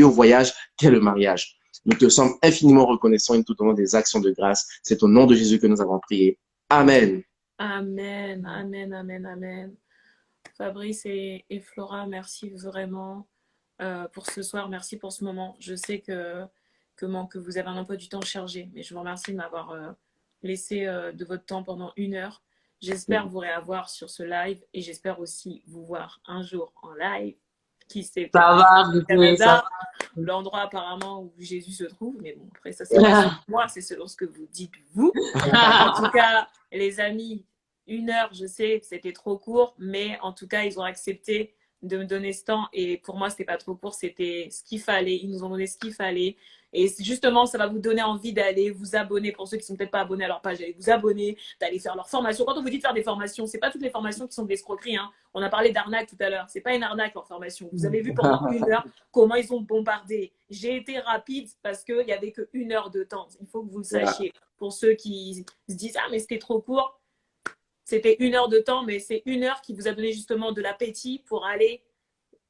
voyage qu'est le mariage. Nous te sommes infiniment reconnaissants et nous te donnons des actions de grâce. C'est au nom de Jésus que nous avons prié. Amen. Amen, amen, amen, amen. Fabrice et Flora, merci vraiment pour ce soir. Merci pour ce moment. Je sais que vous avez un emploi du temps chargé, mais je vous remercie de m'avoir laissé de votre temps pendant 1 heure. J'espère vous réavoir sur ce live et j'espère aussi vous voir un jour en live. Qui sait, Ça va, au Canada, l'endroit apparemment où Jésus se trouve, mais bon, après ça c'est pas selon moi, c'est selon ce que vous dites vous. En tout cas, les amis, 1 heure, je sais que c'était trop court, mais en tout cas, ils ont accepté de me donner ce temps et pour moi, c'était pas trop court, c'était ce qu'il fallait, ils nous ont donné ce qu'il fallait. Et justement, ça va vous donner envie d'aller vous abonner. Pour ceux qui ne sont peut-être pas abonnés à leur page, d'aller vous abonner, d'aller faire leur formation. Quand on vous dit de faire des formations, ce n'est pas toutes les formations qui sont de l'escroquerie. Hein. On a parlé d'arnaque tout à l'heure. Ce n'est pas une arnaque leur formation. Vous avez vu pendant 1 heure comment ils ont bombardé. J'ai été rapide parce qu'il n'y avait que 1 heure de temps. Il faut que vous le sachiez. Pour ceux qui se disent « Ah, mais c'était trop court », c'était 1 heure de temps, mais c'est 1 heure qui vous a donné justement de l'appétit pour aller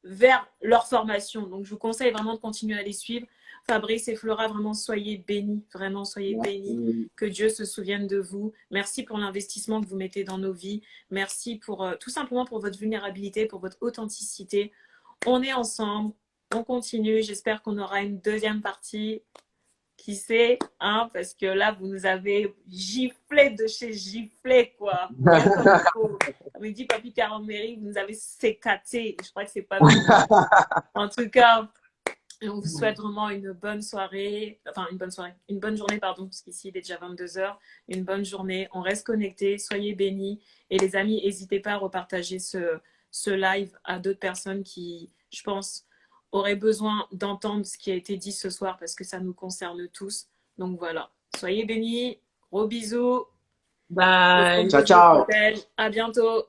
vers leur formation. Donc, je vous conseille vraiment de continuer à les suivre. Fabrice et Flora, vraiment, soyez bénis. Vraiment, soyez bénis. Que Dieu se souvienne de vous. Merci pour l'investissement que vous mettez dans nos vies. Merci pour tout simplement pour votre vulnérabilité, pour votre authenticité. On est ensemble. On continue. J'espère qu'on aura une deuxième partie. Qui sait, hein, parce que là, vous nous avez giflé de chez giflé, quoi. Comme il dit Papy Carameri, vous nous avez sécaté. Je crois que c'est pas bien. En tout cas, on vous souhaite vraiment une bonne soirée, enfin une bonne journée, pardon, parce qu'ici il est déjà 22 h. Une bonne journée, on reste connectés, soyez bénis. Et les amis, n'hésitez pas à repartager ce live à d'autres personnes qui, je pense, auraient besoin d'entendre ce qui a été dit ce soir parce que ça nous concerne tous. Donc voilà, soyez bénis, gros bisous. Bye. Ciao, ciao. À bientôt.